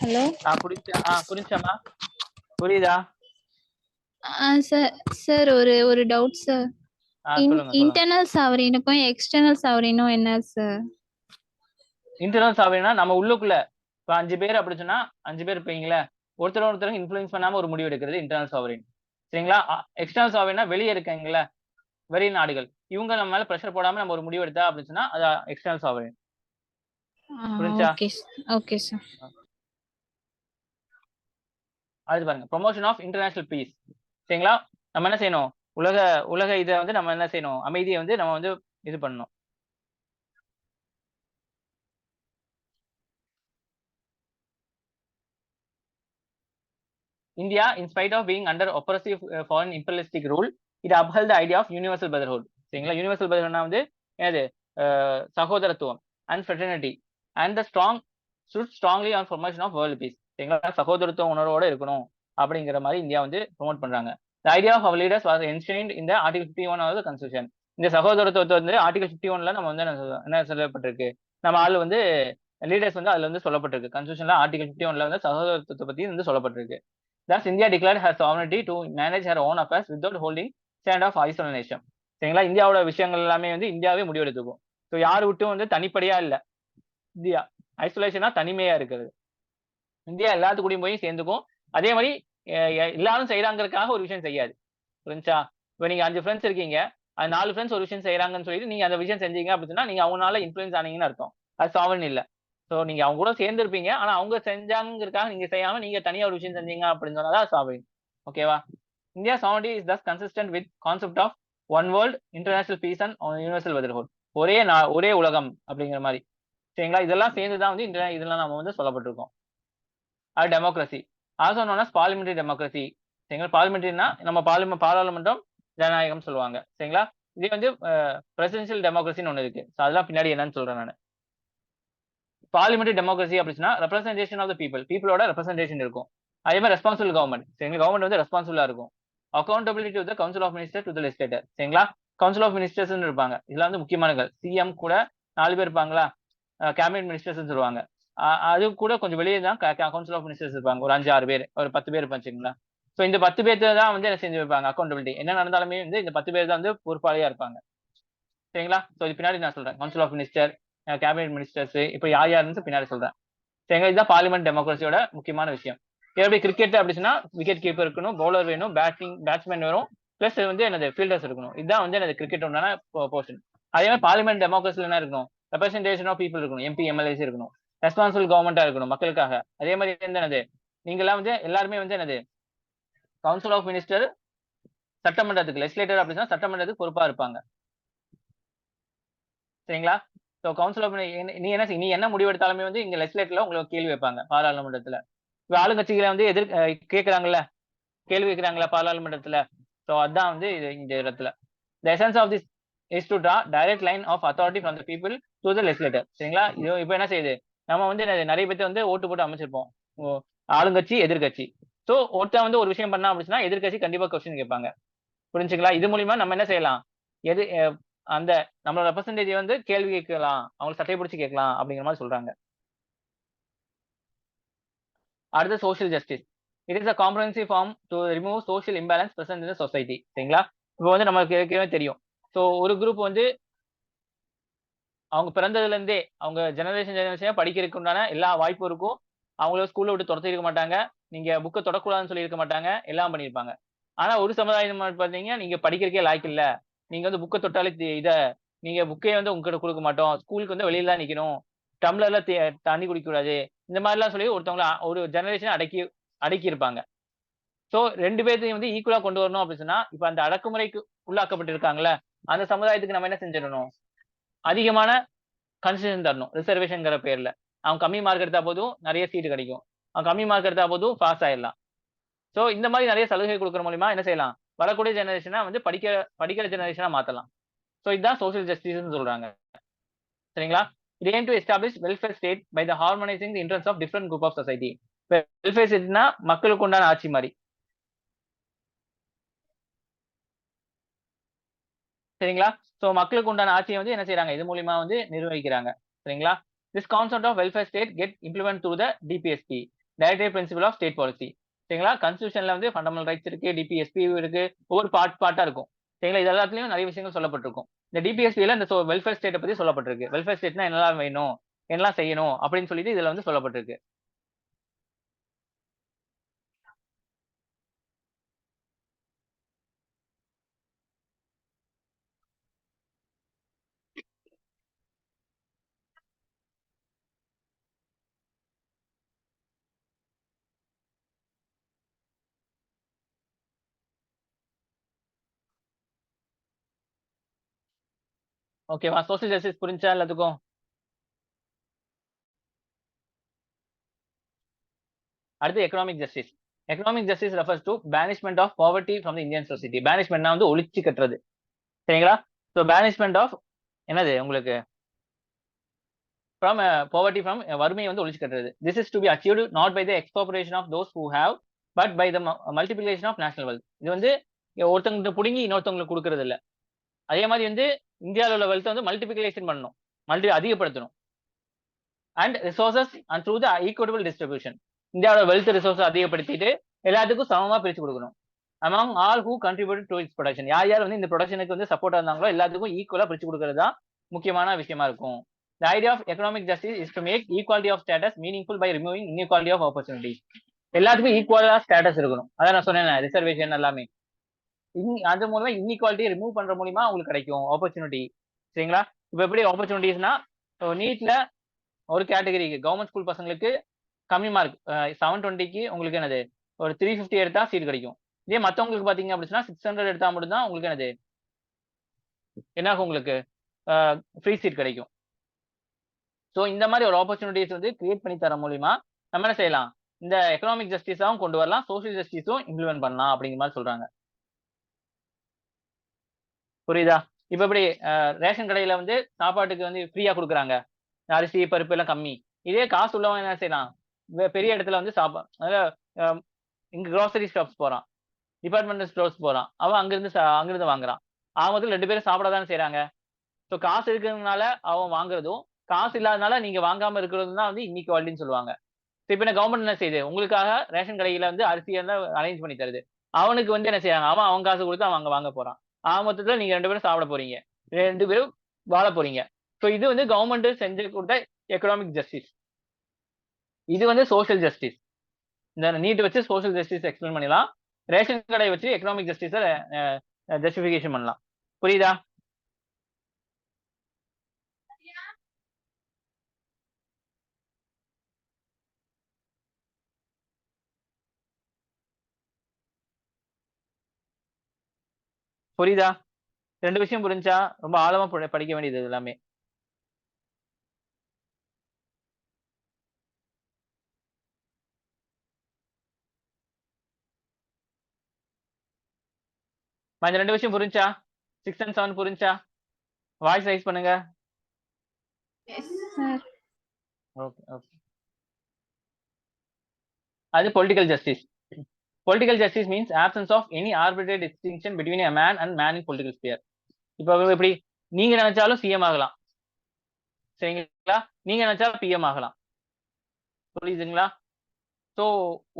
ஹலோ.
புரிஞ்சாமா? புரியுதா?
சார் சார் ஒரு டவுட் சார்.
சொல்லுங்க.
இன்டர்னல் சாவரினுக்கும் எக்ஸ்டர்னல் சாவரினும் என்ன சார்?
இன்டர்னல் சாவரினா நம்ம உள்ளுக்குள்ள இப்ப 5 பேர் அப்படி சொன்னா 5 பேர் இருப்பீங்களே, ஒருத்தர் இன்ஃபுளுன்ஸ் பண்ணாம ஒரு முடிவு எடுக்கிறது இன்டர்னல் சாவரின். சரிங்களா? எக்ஸ்டர்னல் சாவரினா வெளியே இருக்கீங்களா, வெளிநாடுகள், இவங்க நம்ம மேல பிரஷர் போடாம நம்ம ஒரு முடிவு எடுத்தா அப்படின்னு சொன்னா அது எக்ஸ்டர்னல் சாவரின். புரிஞ்சா?
Okay sir.
அது பாருங்க, ப்ரொமோஷன் ஆஃப் இன்டர்நேஷனல் பீஸ். சரிங்களா? நம்ம என்ன செய்யணும், உலக உலக இதை வந்து நம்ம என்ன செய்யணும், அமைதியை வந்து நம்ம வந்து இது பண்ணணும். India, in spite of being under oppressive foreign imperialistic rule, it upheld the idea of universal brotherhood. சரிங்களா? யூனிவர்சல் பிரதர்ஹுட்னா வந்து என்னது, சகோதரத்துவம் and fraternity and the stood strongly on promotion of world peace. சரிங்களா? சகோதரத்துவ உணர்வோட இருக்கணும் அப்படிங்கிற மாதிரி இந்தியா வந்து ப்ரொமோட் பண்றாங்க. The idea of our leaders was enshrined in the Article 51 of the Constitution. இந்த சகோதரத்துவத்தை வந்து ஆர்டிகல் 51ல நம்ம வந்து என்ன சொல்லப்பட்டிருக்கு, நம்ம ஆளு வந்து லீடர்ஸ் வந்து அதுல வந்து சொல்லப்பட்டிருக்கு. கான்ஸ்டியூஷன்ல ஆர்டிகல் 51ல வந்து சகோதரத்துவத்தை பத்தி வந்து சொல்லப்பட்டிருக்கு. Thus, India declared her sovereignty to manage her own affairs without holding stand of isolation. சரிங்களா? இந்தியாவோட விஷயங்கள் எல்லாமே வந்து இந்தியாவே முடிவெடுத்துக்கும். ஸோ யார் விட்டும் வந்து தனிப்படையா இல்ல இந்தியா. ஐசோலேஷனா தனிமையா இருக்கிறது. இந்தியா எல்லாத்துக்கூடயும் போய் சேர்ந்துக்கும். அதே மாதிரி எல்லாரும் செய்யறாங்கிறதுக்காக ஒரு விஷயம் செய்யாது. புரிஞ்சா? இப்ப நீங்க 5 ஃப்ரெண்ட்ஸ் இருக்கீங்க, அது 4 ஃப்ரெண்ட்ஸ் ஒரு விஷயம் செய்யறாங்கன்னு சொல்லிட்டு நீங்க அந்த விஷயம் செஞ்சீங்க அப்படின்னா நீங்க அவங்களால இன்ஃபுளுன்ஸ் ஆனீங்கன்னு அர்த்தம். அது சாவரன் இல்ல. சோ நீங்க அவங்க கூட சேர்ந்து இருப்பீங்க, ஆனா அவங்க செஞ்சாங்கிறதுக்காக நீங்க செய்யாம நீங்க தனியா ஒரு விஷயம் செஞ்சீங்க அப்படின்னு சொன்னாதான் சாவரன். ஓகேவா? India sovereignty is thus consistent with concept of one world, international peace and universal brotherhood. ஒரே உலகம் அப்படிங்கிற மாதிரி. சரிங்களா? இதெல்லாம் சேர்ந்துதான் வந்து இதெல்லாம் நம்ம வந்து சொல்லப்பட்டிருக்கோம். அது democracy, also known as parliamentary democracy. சரிங்களா? பார்லிமெண்ட்ரினா நம்ம பாராளுமன்றம், ஜனநாயகம் சொல்லுவாங்க. சரிங்களா? இதே வந்து பிரசிடென்ஷியல் டெமோக்ரஸின்னு ஒன்று இருக்கு. ஸோ அதெல்லாம் பின்னாடி என்னன்னு சொல்றேன் நான். பார்லிமெண்டரி டெமோக்ரஸி அப்படின்னா ரெப்ரஸன்டேஷன் ஆஃப் த பீப்புளோட ரெப்ரஸன்டேஷன் இருக்கும். அதே மாதிரி ரெஸ்பான்சிபிள் கவர்மெண்ட், சரிங்களா, கவர்மெண்ட் வந்து ரெஸ்பான்சிபிளா இருக்கும். Accountability to the council of minister to the legislator, சரிங்களா. கவுன்சில் ஆஃப் மினிஸ்டர்ஸ் இருப்பாங்க. இதுல வந்து முக்கியமானங்கள் சிஎம் கூட 4 பேர் இருப்பாங்களா, கேபினெட் மினிஸ்டர்ஸ் சொல்லுவாங்க. அது கூட கொஞ்சம் வெளியே தான் கவுன்சில் ஆஃப் மினிஸ்டர்ஸ் இருப்பாங்க. ஒரு 5-6 பேர், ஒரு 10 பேர் இருப்பாச்சுங்களா. ஸோ இந்த 10 பேர்த்து தான் வந்து என்ன செஞ்சு வைப்பாங்க, அக்கௌண்டபிலிட்டி. என்ன நடந்தாலுமே வந்து இந்த 10 பேர் தான் வந்து பொறுப்பாளியா இருப்பாங்க, சரிங்களா. ஸோ இது பின்னாடி நான் சொல்றேன். Council of minister, cabinet ministers, இப்போ யார் யாருன்னு பின்னாடி சொல்றேன், சரிங்களா. இதுதான் பார்லிமெண்ட் டெமோக்ரஸியோட முக்கியமான விஷயம். எப்படி கிரிக்கெட் அப்படின்னா விக்கெட் கீப்பர் இருக்கணும், பவுலர் வேணும், பேட்ஸ்மேன் வரும், பிளஸ் வந்து எனது ஃபீல்டர்ஸ் இருக்கணும். இதுதான் வந்து எனது கிரிக்கெட் உண்டான போர்ஷன். அதே மாதிரி பார்லிமெண்ட் டெமோக்ரஸில என்ன இருக்கணும், ரெப்ரஸன்டேஷன் ஆஃப் பீப்புள் இருக்கணும், எம்பி எம்எல்ஏஸ் இருக்கணும், ரெஸ்பான்சிபிள் கவர்மெண்டா இருக்கணும் மக்களுக்காக. அதே மாதிரி வந்து என்னது, நீங்களாம் வந்து எல்லாருமே வந்து என்னது கவுன்சில் ஆஃப் மினிஸ்டர் சட்டமன்றத்துக்கு, லெஜிஸ்லேட்டர் அப்படின்னா சட்டமன்றத்துக்கு பொறுப்பா இருப்பாங்க, சரிங்களா. ஸோ கவுன்சில் ஆஃப் நீ என்ன முடிவெடுத்தாலுமே வந்து இங்க லெஜிஸ்லேட்டர்ல உங்களுக்கு கேள்வி வைப்பாங்க பாராளுமன்றத்துல. இப்போ ஆளுங்கட்சிகளை வந்து கேட்கறாங்கல்ல, கேள்வி கேட்கிறாங்களா பாராளுமன்றத்துல. ஸோ அதான் வந்து இது இந்த இடத்துல the essence of this is to draw direct line of authority from the people to the legislator, சரிங்களா. இது இப்போ என்ன செய்யுது, நம்ம வந்து நிறைய பேர்த்த வந்து ஓட்டு போட்டு அமைச்சிருப்போம், ஆளுங்கட்சி எதிர்கட்சி. ஸோ ஒருத்தன் வந்து ஒரு விஷயம் பண்ணா அப்படின்னா எதிர்கட்சி கண்டிப்பா கொஸ்டின் கேட்பாங்க, புரிஞ்சுங்களா. இது மூலியமா நம்ம என்ன செய்யலாம், எது அந்த நம்மளோட ரெப்ரசன்டேஜ் வந்து கேள்வி கேட்கலாம், அவங்களை சட்டை பிடிச்சி கேட்கலாம் அப்படிங்கிற மாதிரி சொல்றாங்க. அடுத்து social justice. It is a comprehensive form to remove social imbalance present in the society, சரிங்களா. இப்போ வந்து நமக்கு ஏற்கனவே தெரியும். ஸோ ஒரு குரூப் வந்து அவங்க பிறந்ததுல இருந்தே அவங்க ஜெனரேஷன் படிக்கிறதுக்கு உண்டான எல்லா வாய்ப்பும் இருக்கும். அவங்கள ஸ்கூல்ல விட்டு துரத்திருக்க மாட்டாங்க, நீங்க புக்கை தொடக்கூடாதுன்னு சொல்லியிருக்க மாட்டாங்க, எல்லாம் பண்ணியிருப்பாங்க. ஆனா ஒரு சமுதாயம் பார்த்தீங்க, நீங்க படிக்கிறதுக்கே லாய்க்கு இல்ல, நீங்க வந்து புக்கை தொட்டாலே நீங்க புக்கே வந்து உங்ககிட்ட கொடுக்க மாட்டோம், ஸ்கூலுக்கு வந்து வெளியில தான் நிக்கணும், டம்ளர்ல தண்ணி குடிக்க கூடாது, இந்த மாதிரிலாம் சொல்லி ஒருத்தவங்கள ஒரு ஜெனரேஷன் அடக்கி இருப்பாங்க. ஸோ 2 பேர்த்தையும் வந்து ஈக்குவலா கொண்டு வரணும் அப்படின்னு சொன்னா, இப்ப அந்த அடக்குமுறைக்கு உள்ளாக்கப்பட்டிருக்காங்கல்ல, அந்த சமுதாயத்துக்கு நம்ம என்ன செஞ்சிடணும், அதிகமான கன்செஷன் தரணும், ரிசர்வேஷன்ங்கிற பேர்ல. அவன் கம்மி மார்க் எடுத்தா போதும் நிறைய சீட்டு கிடைக்கும், அவன் கம்மி மார்க் எடுத்தா போதும் பாஸ் ஆயிடலாம். ஸோ இந்த மாதிரி நிறைய சலுகை கொடுக்குற மூலியமா என்ன செய்யலாம், வரக்கூடிய ஜெனரேஷனை வந்து படிக்கிற ஜெனரேஷனா மாத்தலாம். ஸோ இதுதான் சோஷியல் ஜஸ்டிஸ்ன்னு சொல்றாங்க, சரிங்களா. It aim to establish welfare state by the harmonizing the interests of different group of society. Welfare ஸ்டேட்னா மக்களுக்கு உண்டான ஆட்சி மாதிரி, சரிங்களா. ஸோ மக்களுக்கு உண்டான ஆட்சியை வந்து என்ன செய்யறாங்க, இது மூலியமா வந்து நிர்வகிக்கிறாங்க, சரிங்களா. This concept of welfare state get implement through the DPSP, directive principle of state policy, சரிங்களா. கான்ஸ்டிடியூஷன்ல வந்து ஃபண்டமெண்டல் ரைட்ஸ் இருக்கு, டிபிஎஸ்பி இருக்கு, ஒவ்வொரு பார்ட்டா இருக்கும், சரிங்களா. இது எல்லாத்துலயும் நிறைய விஷயங்கள் சொல்லப்பட்டிருக்கும். இந்த டிபிஎஸ்பியில இந்த வெல்ஃபேர் ஸ்டேட்டை பத்தி சொல்லப்பட்டிருக்கு. வெல்ஃபேர் ஸ்டேட்னா என்னெல்லாம் வேணும், என்னெல்லாம் செய்யணும் அப்படின்னு சொல்லிட்டு இதுல வந்து சொல்லப்பட்டிருக்கு. ஓகேவா, சோஷியல் ஜஸ்டிஸ் புரிஞ்சா எல்லாத்துக்கும். அடுத்து economic justice. Economic justice refers to banishment of poverty from the Indian society. பேனிஷ்மெண்ட்னா வந்து ஒழிச்சு கட்டுறது, சரிங்களா. ஸோ பேனிஷ்மெண்ட் ஆஃப் என்னது உங்களுக்கு ஃப்ரம் பாவர்ட்டி, ஃப்ரம் வறுமையை வந்து ஒழிச்சு கட்டுறது. This is to be achieved not by the expropriation of those who have, but by the multiplication of national wealth. இது வந்து ஒருத்தவங்களுக்கு பிடுங்கி இன்னொருத்தவங்களுக்கு கொடுக்கறது இல்லை. அதே மாதிரி வந்து இந்தியாவில் உள்ள வெல்த் வந்து மல்டிபிளிகேஷன் பண்ணணும், அதிகப்படுத்தணும். And resources and through the equitable distribution. இந்தியாவோட வெல்த் ரிசோர்ஸ் அதிகப்படுத்திட்டு எல்லாத்துக்கும் சமமா பிரிச்சு கொடுக்கணும். Among all who contribute to it's production, யார் யார் வந்து இந்த ப்ரொடக்ஷனுக்கு வந்து சப்போர்ட்டா இருந்தாங்களோ எல்லாத்துக்கும் ஈக்குவலா பிரிச்சு கொடுக்கறது தான் முக்கியமான விஷயமா இருக்கும். The idea of economic justice is to make equality of status meaningful by removing inequality of opportunities. எல்லாத்துக்கும் ஈக்குவலா ஸ்டேட்டஸ் இருக்கணும். அதான் நான் சொன்னேன், ரிசர்வேஷன் எல்லாமே அது மூலமா இன்இக்வாலிட்டியை ரிமூவ் பண்ற மூலியமா உங்களுக்கு கிடைக்கும் ஆப்பர்ச்சுனிட்டி, சரிங்களா. இப்போ எப்படி ஆப்பர்ச்சுனிட்டிஸ்னா, நீட்ல ஒரு கேட்டகரிக்கு கவர்மெண்ட் ஸ்கூல் பசங்களுக்கு கம்மி மார்க் 720க்கு உங்களுக்கு என்னது ஒரு 350 எடுத்தா சீட் கிடைக்கும். இதே மற்றவங்களுக்கு பாத்தீங்க அப்படின்னா 600 எடுத்தா மட்டும் தான் உங்களுக்கு என்னது என்ன உங்களுக்கு ஃப்ரீ சீட் கிடைக்கும். ஸோ இந்த மாதிரி ஒரு ஆப்பர்ச்சுனிட்டிஸ் வந்து கிரியேட் பண்ணி தர மூலியமா நம்ம என்ன செய்யலாம், இந்த எக்கனாமிக் ஜஸ்டிஸாவும் கொண்டு வரலாம், சோஷியல் ஜஸ்டிஸும் இம்ப்ளிமெண்ட் பண்ணலாம் அப்படிங்கிற மாதிரி சொல்றாங்க. புரியுதா? இப்ப எப்படி ரேஷன் கடையில வந்து சாப்பாட்டுக்கு வந்து ஃப்ரீயா கொடுக்குறாங்க, அரிசி பருப்பு எல்லாம் கம்மி. இதே காசு உள்ளவன் என்ன செய்யலாம், பெரிய இடத்துல வந்து அதாவது இங்க grocery ஷாப்ஸ் போறான், டிபார்ட்மெண்டல் ஸ்டோர்ஸ் போறான், அவன் அங்கிருந்து வாங்குறான். மொத்தத்துல 2 பேரும் சாப்பிட தானே செய்றாங்க. ஸோ காசு இருக்கிறதுனால அவன் வாங்குறதும், காசு இல்லாதனால நீங்க வாங்காம இருக்கிறதும் தான் வந்து இன்இக்வாலிட்டின்னு சொல்லுவாங்க. இப்ப என்ன கவர்மெண்ட் என்ன செய்யுது, உங்களுக்காக ரேஷன் கடையில வந்து அரிசி எல்லாம் அரேஞ்ச் பண்ணி தருது. அவனுக்கு வந்து என்ன செய்றாங்க, அவன் காசு குடுத்து அவன் அங்க வாங்க போறான். மொத்தத்துல நீங்க 2 பேரும் சாப்பிட போறீங்க. 2 பேரும் வாழ போறீங்க. ஸோ இது வந்து கவர்மெண்ட் செஞ்சு குடுத்த எக்கனாமிக் ஜஸ்டிஸ். இது வந்து சோசியல் ஜஸ்டிஸ். இந்த நீட் வச்சு சோசியல் ஜஸ்டிஸ் எக்ஸ்பிளைன் பண்ணிடலாம். ரேஷன் கடை வச்சு எக்கனாமிக் ஜஸ்டிஸ ஜஸ்டிஃபிகேஷன் பண்ணலாம். புரியுதா? புரியுதா? 2 விஷயம் புரிஞ்சா ரொம்ப ஆழமா படிக்க வேண்டியது இது எல்லாமே. இந்த 2 விஷயம் புரிஞ்சா? 6 and 7 புரிஞ்சா? வாய்ஸ் ரைஸ் பண்ணுங்க.
Yes sir.
Okay, okay. அது political justice. Political justice means absence of any arbitrary distinction between a man and man in political sphere. இப்போ எப்படி நீங்க நினைச்சாலும் சிஎம் ஆகலாம், சரிங்களா? நீங்க நினைச்சாலும் பிஎம் ஆகலாம். புரியுதுங்களா? ஸோ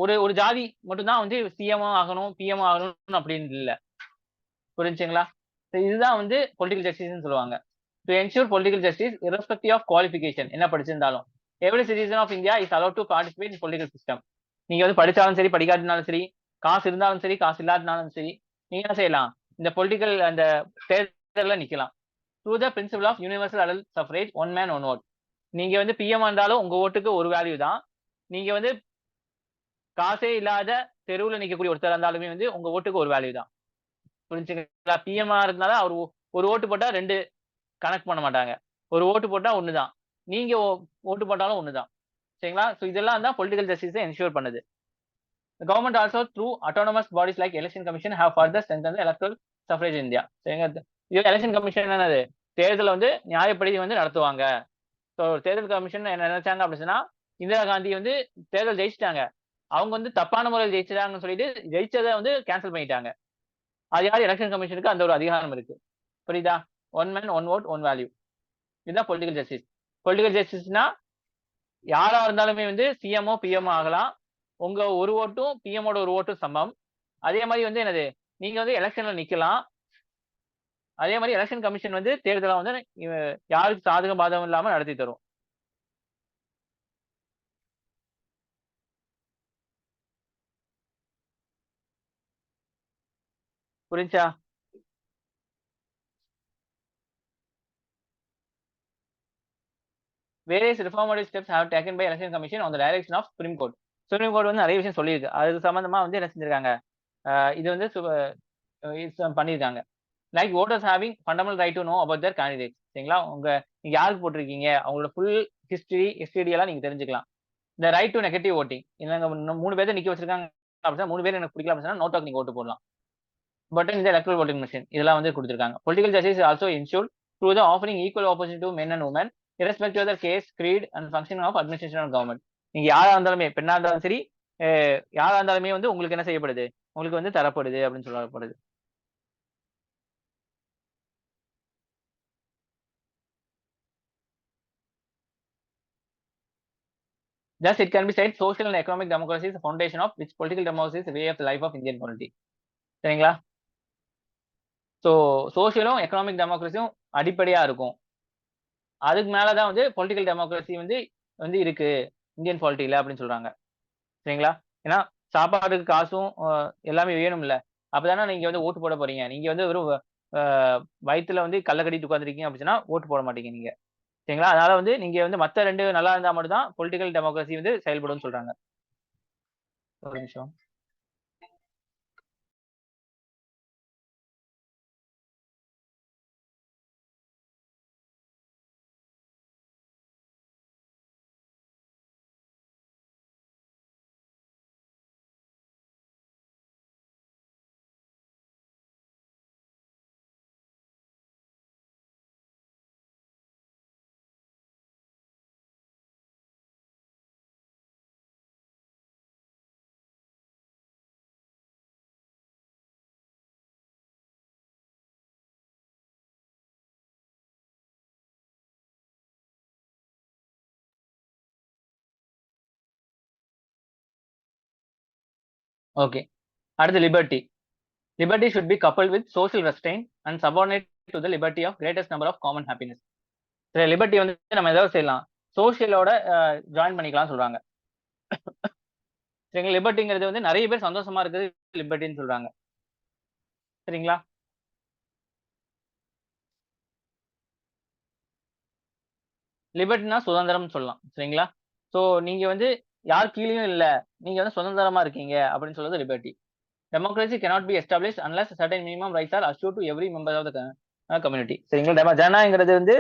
ஒரு ஒரு ஜாதி மட்டும் தான் வந்து சிஎம் ஆகணும், பிஎம் ஆகணும் அப்படின்னு இல்ல. புரிஞ்சுங்களா? இதுதான் வந்து பொலிட்டிக்கல் ஜஸ்டிஸ்னு சொல்லுவாங்க. To ensure political justice irrespective of qualification, என்ன படிச்சிருந்தாலும் every citizen of India is allowed to participate in political system. நீங்க வந்து படிச்சாலும் சரி, படிக்காட்டினாலும் சரி, காசு இருந்தாலும் சரி, காசு இல்லாட்டினாலும் சரி, நீங்க என்ன செய்யலாம், இந்த பொலிட்டிக்கல் அந்த தேர்தலில் நிக்கலாம். Through the principle of universal adult suffrage, one man one vote. நீங்க வந்து பிஎம் இருந்தாலும் உங்க ஓட்டுக்கு ஒரு வேல்யூ தான். நீங்க வந்து காசே இல்லாத தெருவில் நிற்கக்கூடிய ஒருத்தர் இருந்தாலுமே வந்து உங்க ஓட்டுக்கு ஒரு வேல்யூ தான். புரிஞ்சுங்களா? பிஎம் இருந்தாலும் அவர் ஒரு ஓட்டு போட்டா 2 கனெக்ட் பண்ண மாட்டாங்க. ஒரு ஓட்டு போட்டா 1 தான். நீங்க ஓட்டு போட்டாலும் 1 தான். சரிங்களா? சோ இதெல்லாம் தான் பொலிட்டிக்கல் ஜஸ்டிஸ என்ஷூர் பண்ணுது. The government also through autonomous bodies like election commission have further strengthened the electoral suffrage in India. சரிங்க. இது எலெக்ஷன் கமிஷன் என்னது, தேர்தலை வந்து நியாயப்படி வந்து நடத்துவாங்க. ஸோ தேர்தல் கமிஷன் என்ன நினைச்சாங்க அப்படின்னு சொன்னா, இந்திரா காந்தி வந்து தேர்தல் ஜெயிச்சிட்டாங்க, அவங்க வந்து தப்பான முறையில் ஜெயிச்சிட்டாங்கன்னு சொல்லிட்டு ஜெயிச்சதை வந்து கேன்சல் பண்ணிட்டாங்க. அது யார், எலெக்ஷன் கமிஷனுக்கு அந்த ஒரு அதிகாரம் இருக்கு. புரியுதா? One man one vote one value. இதுதான் பொலிட்டிக்கல் ஜஸ்டிஸ். பொலிட்டிக்கல் ஜஸ்டிஸ்னா யாரா இருந்தாலுமே வந்து சிஎம்ஓ பிஎம்ஓ ஆகலாம். உங்க ஒரு ஓட்டும் பிஎம்மோட ஒரு ஓட்டும் சமம். அதே மாதிரி வந்து என்னது, நீங்க வந்து எலெக்ஷன்ல நிக்கலாம். அதே மாதிரி எலெக்ஷன் கமிஷன் வந்து தேர்தலை வந்து யாருக்கு சாதகம் பாதகம் இல்லாம நடத்தி தரும். புரிஞ்சா? Various reformative steps have taken by election commission on the direction of supreme court. Supreme court வந்து நிறைய விஷயம் சொல்லியிருக்கு. அது சம்பந்தமா வந்து என்ன செஞ்சிருக்காங்க, இது வந்து பண்ணியிருக்காங்க. Like voters having fundamental right to know about their candidates. சரிங்களா? நீங்க யாருக்கு போட்டிருக்கீங்க, அவங்களோட ஃபுல் ஹிஸ்டரி எல்லாம் நீங்க தெரிஞ்சுக்கலாம். இந்த ரைட் டு நெகட்டிவ் ஓட்டிங், நாங்க 3 பேரை நிக்க வச்சிருக்காங்க அப்படின்னா 3 பேர் எனக்கு பிடிக்கல அப்படின்னா நோ டாக் நீங்க ஓட்டு போடலாம். பட் இந்த எலக்ட்ரல் voting machine இதெல்லாம் வந்து கொடுத்திருக்காங்க. Political justice also ensured through the offering equal opportunity to men and women irrespective of their caste, creed and functioning of administration of government. நீங்க யாரா இருந்தாலுமே, பெண்ணா இருந்தாலும் சரி, யாரா இருந்தாலுமே வந்து உங்களுக்கு என்ன செய்யப்படுது, உங்களுக்கு வந்து தரப்படுது அப்படின்னு சொல்லப்படுது. Thus, it can be said social and economic democracy is the foundation of which political democracy is the way of the life of Indian polity. சரிங்களா? ஸோ சோசியலும் எக்கனாமிக் டெமோக்ரஸியும் அடிப்படையா இருக்கும். அதுக்கு மேலதான் வந்து பொலிட்டிக்கல் டெமோக்ரஸி வந்து வந்து இருக்கு இந்தியன் பாலிட்டியில அப்படின்னு சொல்றாங்க. சரிங்களா? ஏன்னா சாப்பாட்டுக்கு காசும் எல்லாமே வேணும்ல. அப்பதானே நீங்க வந்து ஓட்டு போட போறீங்க. நீங்க வந்து வெறும் வயிற்றுல வந்து கல்ல கட்டிட்டு உட்காந்துருக்கீங்க அப்படின்னா ஓட்டு போட மாட்டீங்க நீங்க. சரிங்களா? அதனால வந்து நீங்க வந்து மத்த 2 நல்லா இருந்தா மட்டும் தான் பொலிட்டிக்கல் டெமோக்ரஸி வந்து செயல்படும் சொல்றாங்க. ஒரு நிமிஷம். ஓகே. அடுத்து liberty. Liberty should be coupled with social restrain and subordinate to the liberty of greatest number of common happiness. Liberty வந்து நம்ம ஏதாவது செய்யலாம், சோஷியலோட ஜாயின் பண்ணிக்கலாம் சொல்றாங்க. சரிங்களா? லிபர்ட்டிங்கிறது வந்து நிறைய பேர் சந்தோஷமா இருக்குது லிபர்ட்டின்னு சொல்றாங்க. சரிங்களா? லிபர்ட்டினா சுதந்திரம் சொல்லலாம். சரிங்களா? ஸோ நீங்க வந்து யார் கீழேயும் இல்ல, நீங்க வந்து சுதந்திரமா இருக்கீங்க அப்படின்னு சொல்றது liberty. Democracy cannot be established unless certain minimum rights are assured to every member of the community. சரிங்களா? ஜனநாயகங்கிறது வந்து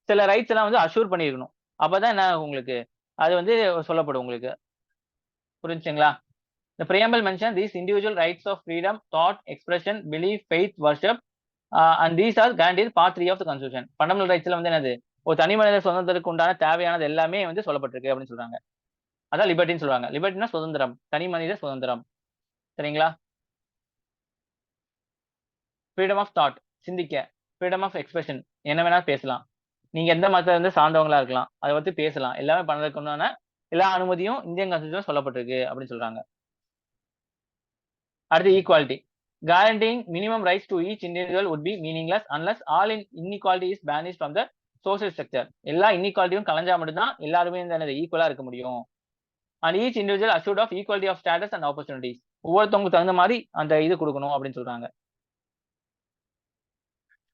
சில ரைட்ஸ் எல்லாம் வந்து அஷ்யூர் பண்ணிருக்கணும். அப்பதான் என்ன உங்களுக்கு அது வந்து சொல்லப்படும் உங்களுக்கு. புரிஞ்சுங்களா? The preamble mentions these individual rights of freedom, thought, expression, belief, faith, worship, and these are guaranteed part 3 of the constitution. Fundamental ரைட்ஸ்ல வந்து என்னது, ஒரு தனி மனித சுதந்திரத்துக்கு உண்டான தேவையானது எல்லாமே வந்து சொல்லப்பட்டிருக்கு அப்படின்னு சொல்றாங்க. அதான் லிபர்ட்டின்னு சொல்றாங்க. லிபர்ட்டினா சுதந்திரம், தனி மனித சுதந்திரம். சரிங்களா? ஃப்ரீடம் ஆஃப் தாட், சிந்திக்க. ஃப்ரீடம் ஆஃப் எக்ஸ்பிரஷன், என்ன வேணா பேசலாம். நீங்க எந்த மதத்தை வந்து சார்ந்தவங்களா இருக்கலாம், அதை பத்தி பேசலாம். எல்லாமே பண்றதுக்கு உண்டான எல்லா அனுமதியும் இந்தியன் கான்ஸ்டிடியூஷன் சொல்லப்பட்டிருக்கு அப்படின்னு சொல்றாங்க. அடுத்து equality. guaranteeing minimum rights to each individual would be meaningless unless all inequality is banished from the social structure. எல்லா இன்இக்வாலிட்டியும் கலைஞ்சா மட்டும்தான் எல்லாருமே இந்த ஈக்குவலா இருக்க முடியும். and each individual assured of equality of status and opportunities. ஒவ்வொருத்தவங்களுக்கு தகுந்த மாதிரி அந்த இது கொடுக்கணும் அப்படின்னு சொல்றாங்க.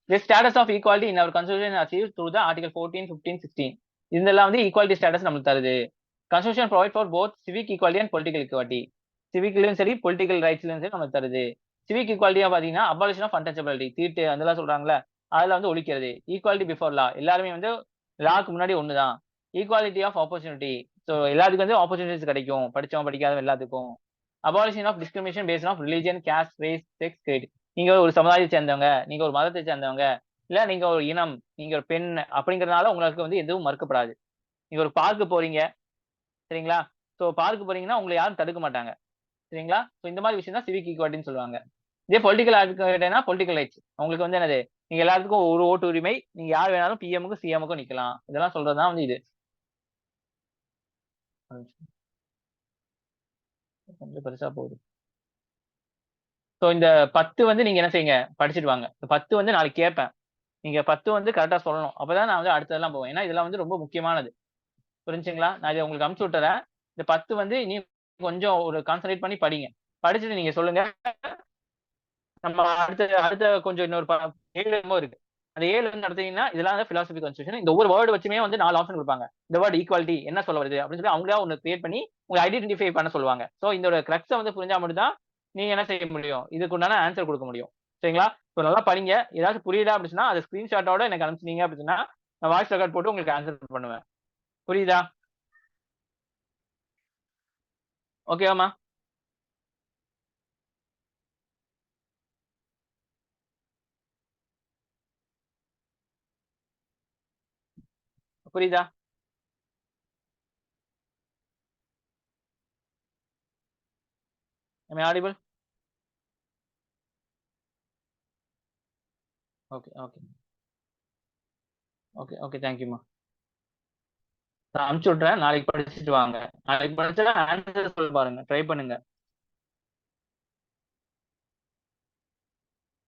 The status of equality in our constitution is achieved through the article 14, 15, 16. இதெல்லாம் வந்து ஈக்குவாலிட்டி ஸ்டேட்டஸ் நம்மளுக்கு தருது. Constitution provide for both civic equality and political equality. சிவிக்லயும் சரி பொலிட்டிக்கல் ரைட்ஸ்லயும் சரி நமக்கு தருது. சிவிக் ஈக்குவாலிட்டியா பாத்தீங்கன்னா அபாலிஷன் ஆஃப் அன்டச்சபிலிட்டி, தீட்டு அதெல்லாம் சொல்றாங்களே, அதுல வந்து ஒழிக்கிறது. ஈக்குவாலிட்டி பிஃபோர் லா, எல்லாருமே வந்து லாக்கு முன்னாடி ஒண்ணுதான். ஈக்குவாலிட்டி ஆஃப் ஆப்பர்ச்சுனிட்டி, ஸோ எல்லாத்துக்கும் வந்து ஆப்பர்ச்சுனிட்டிஸ் கிடைக்கும், படிச்சவன் படிக்காதவன் எல்லாத்துக்கும். Abolition of discrimination based of religion, caste, race, sex, creed. நீங்க ஒரு சமுதாயத்தை சேர்ந்தவங்க, நீங்க ஒரு மதத்தை சேர்ந்தவங்க, இல்ல நீங்க ஒரு இனம், நீங்க ஒரு பெண் அப்படிங்கறதுனால உங்களுக்கு வந்து எதுவும் மறுக்கப்படாது. நீங்க ஒரு பார்க்கு போறீங்க, சரிங்களா? ஸோ பார்க்கு போறீங்கன்னா உங்களை யாரும் தடுக்க மாட்டாங்க. சரிங்களா? ஸோ இந்த மாதிரி விஷயம் தான் சிவிக் ஈக்குவாலிட்டின்னு சொல்லுவாங்க. இதே பொலிட்டிக்கல் ஆட்னா பொலிட்டிக்கல் ரைட்ஸ், உங்களுக்கு வந்து என்னது, நீங்க எல்லாத்துக்கும் ஒரு ஓட்டு உரிமை, நீங்க யார் வேணாலும் பிஎம்முக்கும் சிஎம்முக்கும் நிக்கலாம். இதெல்லாம் சொல்றதுதான் வந்து இது. கொஞ்சம் பெருசா போகுது. ஸோ இந்த 10 வந்து நீங்க என்ன செய்யுங்க, படிச்சுட்டு வாங்க. இந்த 10 வந்து நாளைக்கு கேட்பேன். நீங்க 10 வந்து கரெக்டா சொல்லணும். அப்பதான் நான் வந்து அடுத்ததெல்லாம் போவேன். ஏன்னா இதெல்லாம் வந்து ரொம்ப முக்கியமானது. புரிஞ்சுங்களா? நான் இதை உங்களுக்கு அனுப்பிச்சு விட்டுறேன். இந்த 10 வந்து நீ கொஞ்சம் ஒரு கான்சன்ட்ரேட் பண்ணி படிங்க. படிச்சுட்டு நீங்க சொல்லுங்க. நம்ம அடுத்த கொஞ்சம் இன்னொரு 7 இருக்கு. அந்த 7 வந்து நடத்தீங்கன்னா இதெல்லாம் வந்து பிலாசபி கான்ஸ்டிடியூஷன். இந்த ஒவ்வொரு வேர்டு வச்சுமே வந்து 4 ஆப்ஷன் கொடுப்பாங்க. இந்த வேர்டு ஈக்குவாலிட்டி என்ன சொல்ல வருது அப்படின்னு சொல்லி அவங்களா ஒன்று கிரியேட் பண்ணி உங்களை ஐடென்டிஃபை பண்ண சொல்லுவாங்க. ஸோ இந்த கிரக்ஸை வந்து புரிஞ்சா மட்டும் தான் நீங்க என்ன செய்ய முடியும், இதுக்கு உண்டான ஆன்சர் கொடுக்க முடியும். சரிங்களா? ஸோ நல்லா படிங்க. ஏதாச்சும் புரியல அப்படின்னா அதை ஸ்கிரீன்ஷாட்டோட எனக்கு அனுப்பிச்சிங்க அப்படின்னா நான் வாய்ஸ் ரெக்கார்ட் போட்டு உங்களுக்கு ஆன்சர் பண்ணுவேன். புரியுதா? ஓகேவாமா? புரியுதா? Am I audible? Okay, okay. Okay okay, தேங்க்யூமா. நான் அனுப்பிச்சு விட்றேன். நாளைக்கு படிச்சுட்டு வாங்க. நாளைக்கு படிச்சா ஆன்சர் சொல்ல பாருங்க, ட்ரை பண்ணுங்க.